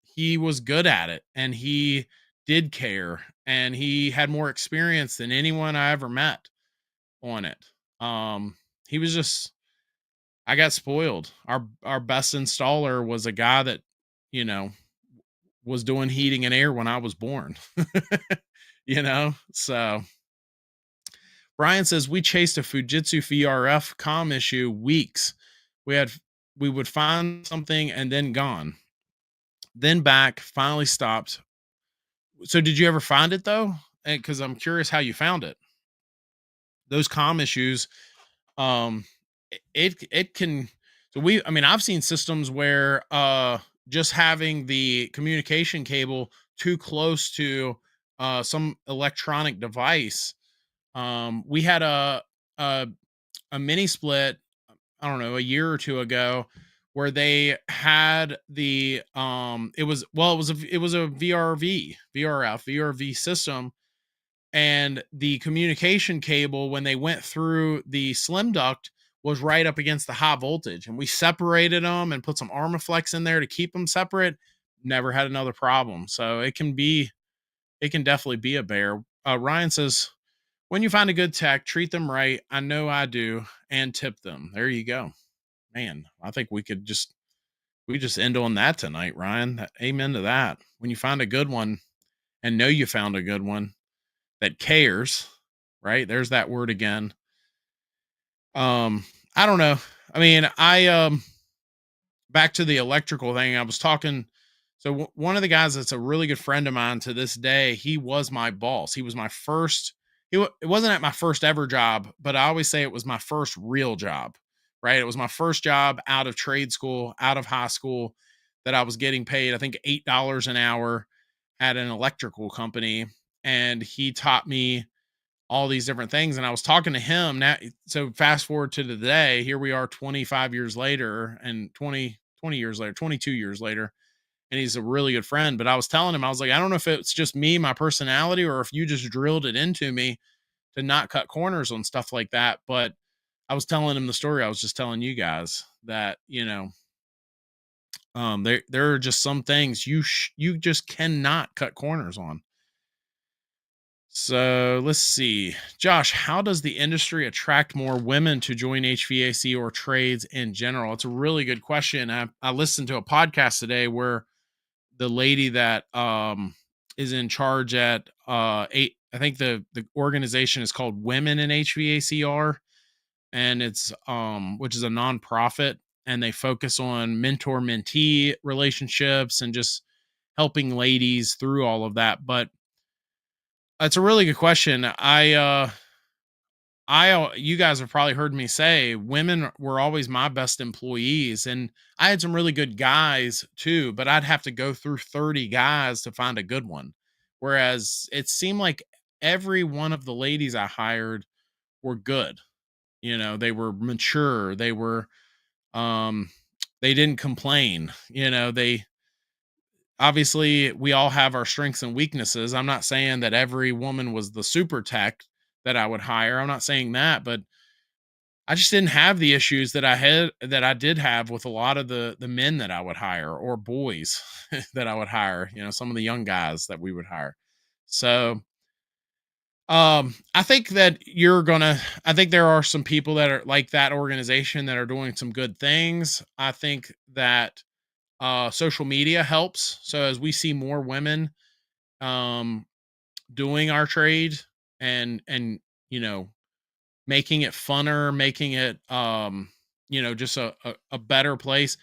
he was good at it, and he did care, and he had more experience than anyone I ever met on it. He was just, I got spoiled. Our best installer was a guy that, you know, was doing heating and air when I was born. So Brian says, we chased a Fujitsu VRF comm issue weeks. We would find something and then gone. Then back, finally stopped. So did you ever find it though? Because I'm curious how you found it. Those comm issues, it can. So I've seen systems where just having the communication cable too close to some electronic device. We had a mini split, I don't know, a year or two ago, where they had the it was a VRF system, and the communication cable, when they went through the slim duct, was right up against the high voltage, and we separated them and put some Armaflex in there to keep them separate. Never had another problem. So it can definitely be a bear. Ryan says, When you find a good tech, treat them right. I know I do, and tip them. There you go. Man, I think we just end on that tonight, Ryan. Amen to that. When you find a good one and know you found a good one that cares, right? There's that word again. I don't know. I mean, back to the electrical thing. I was talking. So one of the guys that's a really good friend of mine to this day, he was my boss. He was my first. It wasn't at my first ever job, but I always say it was my first real job, right? It was my first job out of trade school, out of high school, that I was getting paid, I think $8 an hour at an electrical company. And he taught me all these different things. And I was talking to him now. So fast forward to today, here we are 25 years later and 20 years later, 22 years later. And he's a really good friend. But I was telling him, I was like, I don't know if it's just me, my personality, or if you just drilled it into me to not cut corners on stuff like that. But I was telling him the story I was just telling you guys, that, there are just some things you just cannot cut corners on. So let's see. Josh, how does the industry attract more women to join HVAC or trades in general? It's a really good question. I listened to a podcast today where the lady that is in charge at I think the organization is called Women in HVACR, and it's which is a nonprofit, and they focus on mentor mentee relationships and just helping ladies through all of that. But it's a really good question. You guys have probably heard me say women were always my best employees, and I had some really good guys too, but I'd have to go through 30 guys to find a good one. Whereas it seemed like every one of the ladies I hired were good. They were mature. Um, they didn't complain. Obviously we all have our strengths and weaknesses. I'm not saying that every woman was the super tech that I would hire. I'm not saying that, but I just didn't have the issues that I did have with a lot of the men that I would hire, or boys that I would hire, some of the young guys that we would hire. So, I think that I think there are some people that are like that organization that are doing some good things. I think that social media helps. So as we see more women um, doing our trade and making it funner, making it just a better place.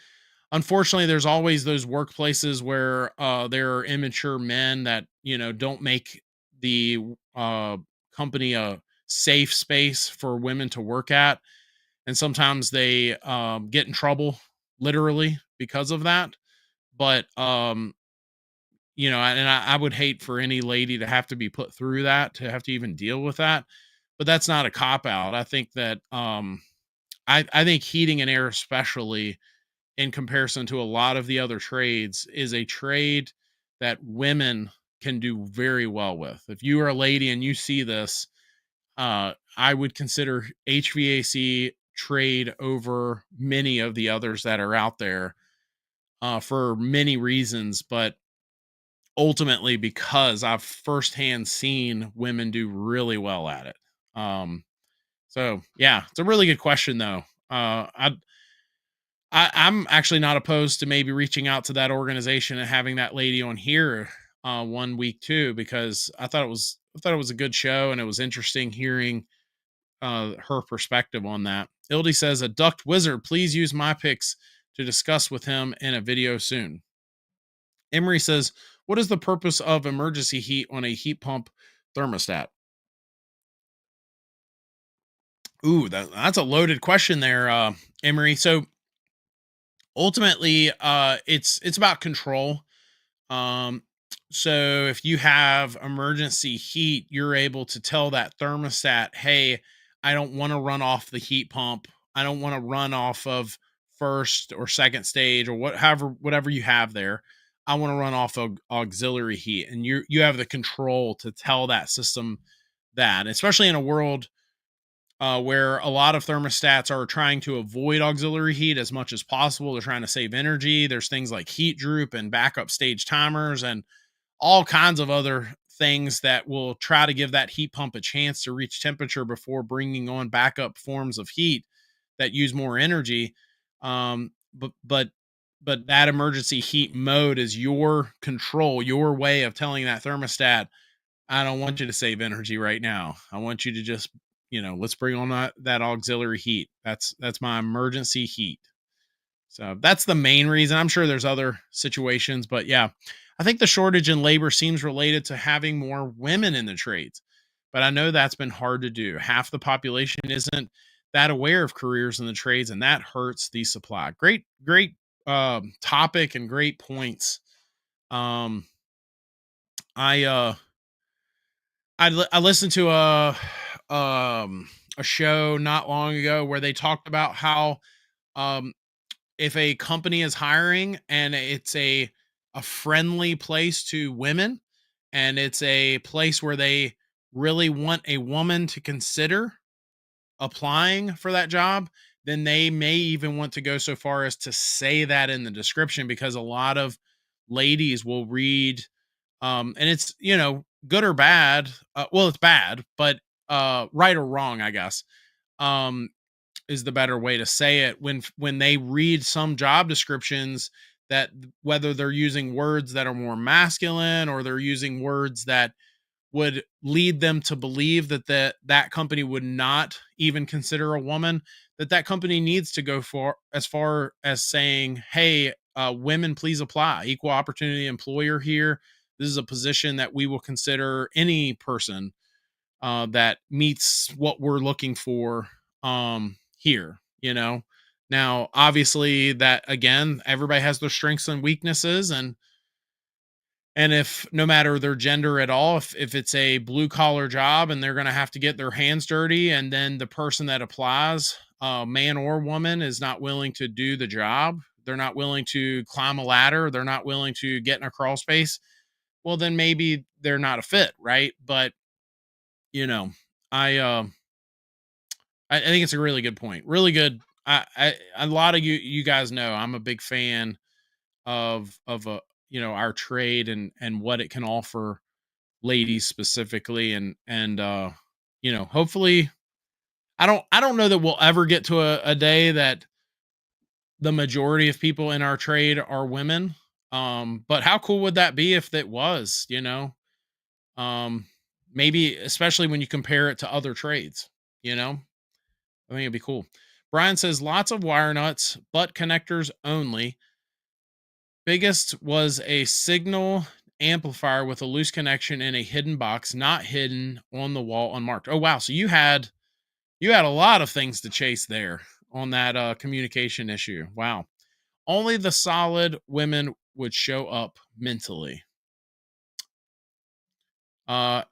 Unfortunately, there's always those workplaces where there are immature men that don't make the company a safe space for women to work at, and sometimes they get in trouble literally because of that. But I would hate for any lady to have to be put through that, to have to even deal with that. But that's not a cop out. I think that I think heating and air, especially in comparison to a lot of the other trades, is a trade that women can do very well with. If you are a lady and you see this, I would consider HVAC trade over many of the others that are out there for many reasons, but ultimately because I've firsthand seen women do really well at it. So yeah, it's a really good question though. I'm actually not opposed to maybe reaching out to that organization and having that lady on here one week too, because I thought it was a good show, and it was interesting hearing her perspective on that. Ildy says, a duct wizard, please use my picks to discuss with him in a video soon. Emery says, what is the purpose of emergency heat on a heat pump thermostat? Ooh, that's a loaded question there, Emery. So ultimately, it's about control. Um, so if you have emergency heat, you're able to tell that thermostat, hey, I don't want to run off the heat pump. I don't want to run off of first or second stage or whatever you have there. I want to run off of auxiliary heat, and you have the control to tell that system that, especially in a world where a lot of thermostats are trying to avoid auxiliary heat as much as possible. They're trying to save energy. There's things like heat droop and backup stage timers and all kinds of other things that will try to give that heat pump a chance to reach temperature before bringing on backup forms of heat that use more energy. But that emergency heat mode is your control, your way of telling that thermostat, I don't want you to save energy right now. I want you to just, let's bring on that auxiliary heat. That's my emergency heat. So that's the main reason. I'm sure there's other situations, but yeah, I think the shortage in labor seems related to having more women in the trades. But I know that's been hard to do. Half the population isn't that aware of careers in the trades, and that hurts the supply. Great topic and great points. Um, I I listened to a show not long ago where they talked about how um if a company is hiring and it's a friendly place to women, and it's a place where they really want a woman to consider applying for that job, then they may even want to go so far as to say that in the description, because a lot of ladies will read and it's, good or bad. Well, it's bad, but right or wrong, I guess. Um is the better way to say it. When they read some job descriptions, that whether they're using words that are more masculine or they're using words that would lead them to believe that that company would not even consider a woman, that company needs to go for as far as saying, hey, women, please apply. Equal opportunity employer here. This is a position that we will consider any person that meets what we're looking for here. Now obviously, that again, everybody has their strengths and weaknesses, and if no matter their gender at all, if it's a blue collar job and they're going to have to get their hands dirty, and then the person that applies, man or woman, is not willing to do the job, they're not willing to climb a ladder, they're not willing to get in a crawl space, well, then maybe they're not a fit, right? But you know I I think it's a really good point. Really good. A lot of you guys know I'm a big fan of our trade and what it can offer ladies specifically, and hopefully, I don't know that we'll ever get to a day that the majority of people in our trade are women. But how cool would that be if it was, um maybe especially when you compare it to other trades, you know I think it'd be cool. Brian says lots of wire nuts, butt connectors only. Biggest was a signal amplifier with a loose connection in a hidden box, not hidden on the wall unmarked. Oh wow, so you had a lot of things to chase there on that communication issue. Wow. Only the solid women would show up mentally. Uh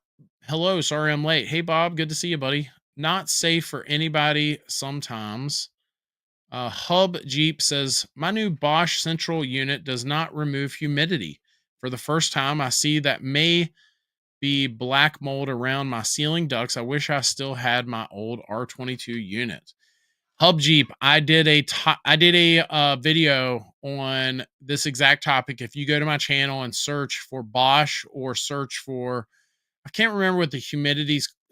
Hello, sorry I'm late. Hey Bob, good to see you, buddy. Not safe for anybody sometimes. Hub Jeep says, my new Bosch central unit does not remove humidity. For the first time, I see that may be black mold around my ceiling ducts. I wish I still had my old R22 unit. Hub Jeep, I did a video on this exact topic. If you go to my channel and search for Bosch or search for, I can't remember what the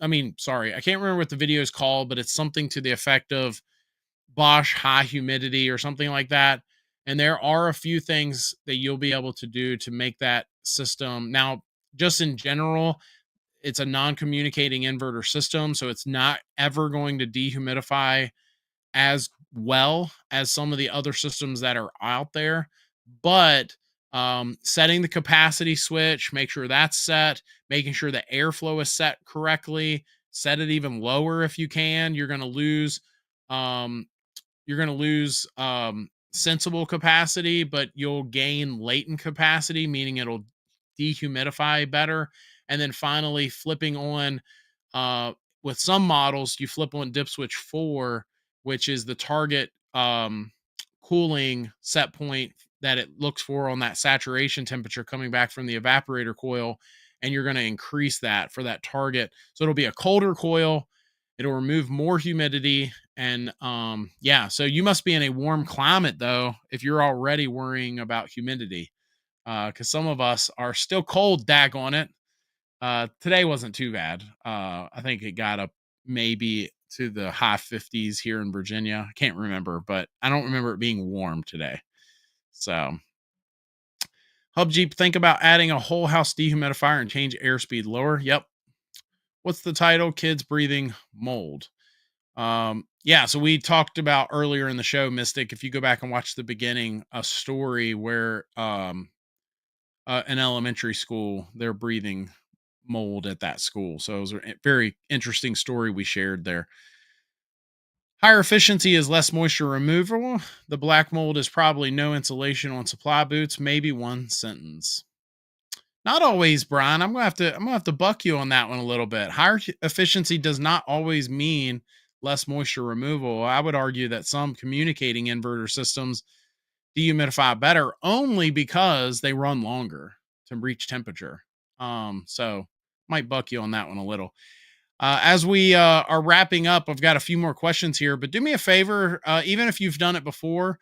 I can't remember what the video is called, but it's something to the effect of Bosch high humidity or something like that. And there are a few things that you'll be able to do to make that system. Now, just in general, it's a non-communicating inverter system, so it's not ever going to dehumidify as well as some of the other systems that are out there. But setting the capacity switch, make sure that's set, making sure the airflow is set correctly, set it even lower if you can. Um, you're going to lose sensible capacity, but you'll gain latent capacity, meaning it'll dehumidify better. And then finally, flipping on with some models, you flip on dip switch 4, which is the target cooling set point that it looks for on that saturation temperature coming back from the evaporator coil. And you're going to increase that for that target. So it'll be a colder coil. It'll remove more humidity. And so you must be in a warm climate, though, if you're already worrying about humidity. Because some of us are still cold, daggone it. Today wasn't too bad. I think it got up maybe to the high 50s here in Virginia. I can't remember, but I don't remember it being warm today. So, Hub Jeep, think about adding a whole house dehumidifier and change airspeed lower. Yep. What's the title? Kids breathing mold. Yeah, so we talked about earlier in the show, Mystic, if you go back and watch the beginning, a story where an elementary school, they're breathing mold at that school. So it was a very interesting story we shared there. Higher efficiency is less moisture removal. The black mold is probably no insulation on supply boots, maybe one sentence. Not always, Brian. I'm gonna have to buck you on that one a little bit. Higher efficiency does not always mean less moisture removal. I would argue that some communicating inverter systems dehumidify better only because they run longer to reach temperature. So might buck you on that one a little. As we are wrapping up, I've got a few more questions here, but do me a favor, even if you've done it before,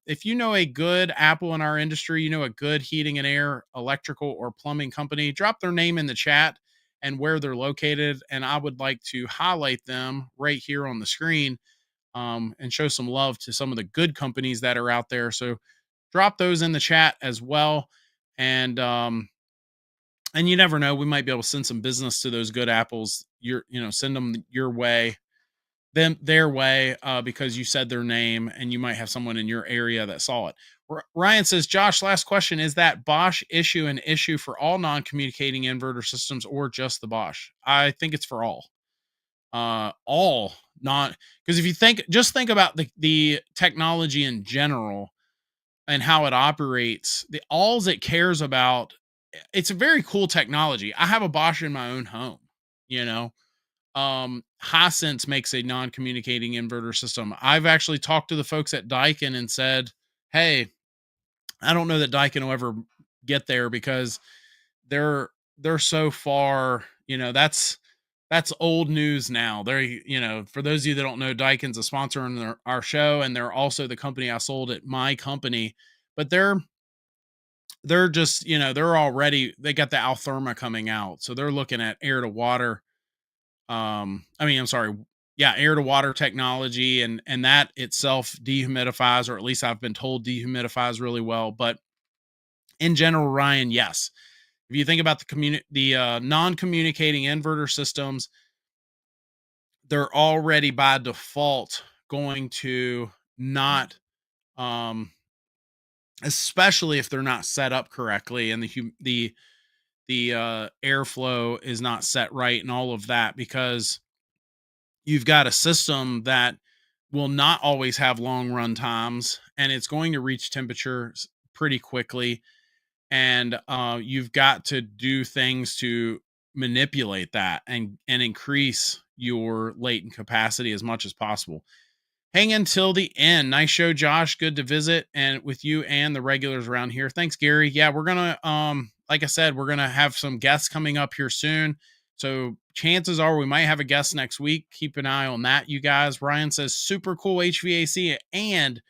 if you know a good Apple in our industry, you know a good heating and air, electrical, or plumbing company, drop their name in the chat and where they're located. And I would like to highlight them right here on the screen and show some love to some of the good companies that are out there. So drop those in the chat as well. And you never know, we might be able to send some business to those good apples. Send them your way, them their way, because you said their name, and you might have someone in your area that saw it. Ryan says, Josh, last question: is that Bosch issue an issue for all non-communicating inverter systems, or just the Bosch? I think it's for all. All not, because if you think about the technology in general and how it operates, the alls it cares about, it's a very cool technology. I have a Bosch in my own home, you know. Hisense makes a non-communicating inverter system. I've actually talked to the folks at Daikin and said, hey, I don't know that Daikin will ever get there because they're so far, that's old news now. For those of you that don't know, Daikin's a sponsor on our show, and they're also the company I sold at my company, but they're just, they got the Altherma coming out. So they're looking at air to water. Air to water technology, and that itself dehumidifies, or at least I've been told dehumidifies really well. But in general, Ryan, yes. If you think about the non-communicating inverter systems, they're already by default going to not, especially if they're not set up correctly and the airflow is not set right and all of that, because you've got a system that will not always have long run times, and it's going to reach temperatures pretty quickly. And you've got to do things to manipulate that and increase your latent capacity as much as possible. Hang until the end. Nice show, Josh. Good to visit and with you and the regulars around here. Thanks, Gary. Yeah, we're gonna like I said, we're gonna have some guests coming up here soon. So chances are we might have a guest next week. Keep an eye on that, you guys. Ryan says super cool HVAC and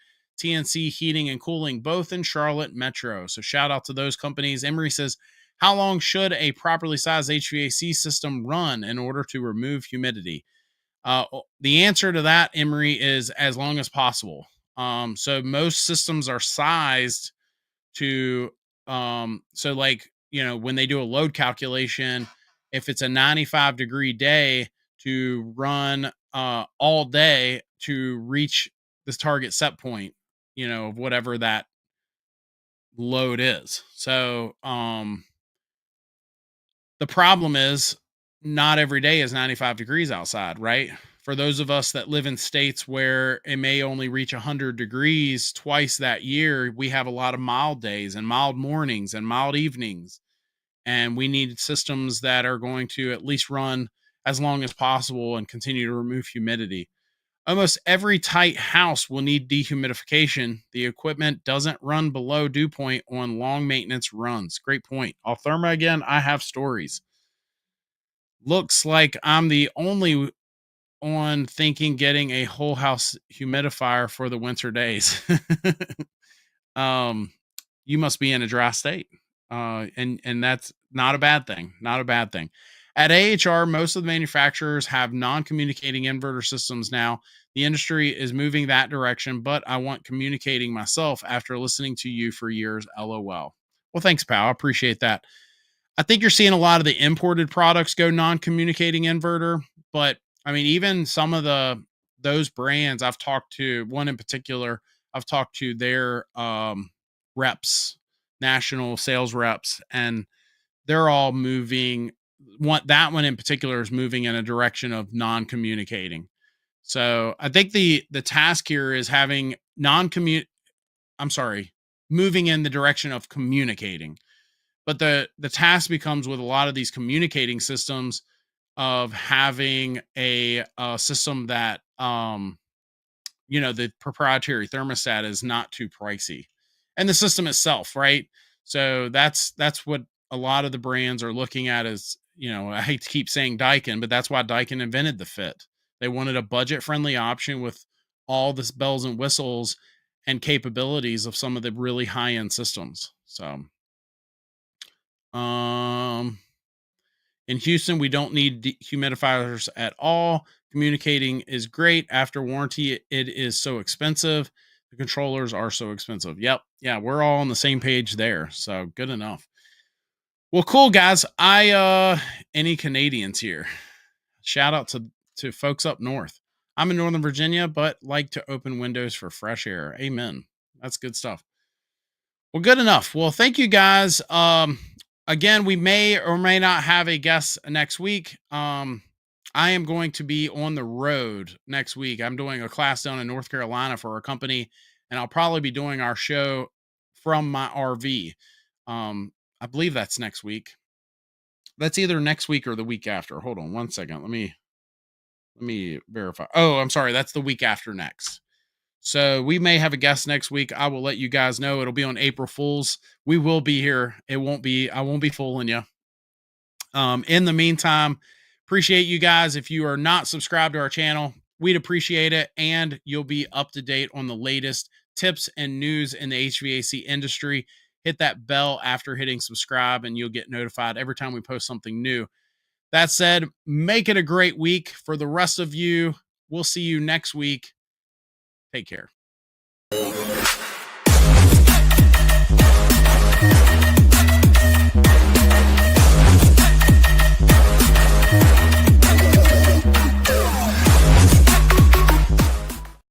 TNC heating and cooling, both in Charlotte Metro. So shout out to those companies. Emery says, how long should a properly sized HVAC system run in order to remove humidity? The answer to that, Emery, is as long as possible. So most systems are sized to, when they do a load calculation, if it's a 95-degree day, to run all day to reach this target set point, of whatever that load is. So the problem is not every day is 95 degrees outside, right? For those of us that live in states where it may only reach 100 degrees twice that year, we have a lot of mild days and mild mornings and mild evenings. And we need systems that are going to at least run as long as possible and continue to remove humidity. Almost every tight house will need dehumidification. The equipment doesn't run below dew point on long maintenance runs. Great point. Altherma again, I have stories. Looks like I'm the only one thinking getting a whole house humidifier for the winter days. You must be in a dry state. And that's not a bad thing. Not a bad thing. At AHR, most of the manufacturers have non-communicating inverter systems now. The industry is moving that direction, but I want communicating myself after listening to you for years. LOL. Well, thanks, pal. I appreciate that. I think you're seeing a lot of the imported products go non-communicating inverter, but I mean, even some of those brands I've talked to, one in particular, I've talked to their reps, national sales reps, and they're all moving. That one in particular is moving in a direction of non-communicating. So I think the task here is having moving in the direction of communicating. But the task becomes with a lot of these communicating systems of having a system that the proprietary thermostat is not too pricey, and the system itself, right? So that's what a lot of the brands are looking at. As I hate to keep saying Daikin, but that's why Daikin invented the Fit. They wanted a budget friendly option with all the bells and whistles and capabilities of some of the really high end systems. So in Houston, we don't need dehumidifiers at all. Communicating is great. After warranty, it is so expensive. The controllers are so expensive. Yep. Yeah, we're all on the same page there. So good enough. Well, cool, guys. Any Canadians here? Shout out to folks up north. I'm in Northern Virginia, but like to open windows for fresh air. Amen. That's good stuff. Well, good enough. Well, thank you guys. Again, we may or may not have a guest next week. I am going to be on the road next week. I'm doing a class down in North Carolina for a company, and I'll probably be doing our show from my RV. I believe that's next week. That's either next week or the week after. Hold on one second. Let me verify. Oh, I'm sorry. That's the week after next. So we may have a guest next week. I will let you guys know. It'll be on April Fools. We will be here. I won't be fooling you. In the meantime, appreciate you guys. If you are not subscribed to our channel, we'd appreciate it. And you'll be up to date on the latest tips and news in the HVAC industry. Hit that bell after hitting subscribe and you'll get notified every time we post something new. That said, make it a great week. For the rest of you, we'll see you next week. Take care.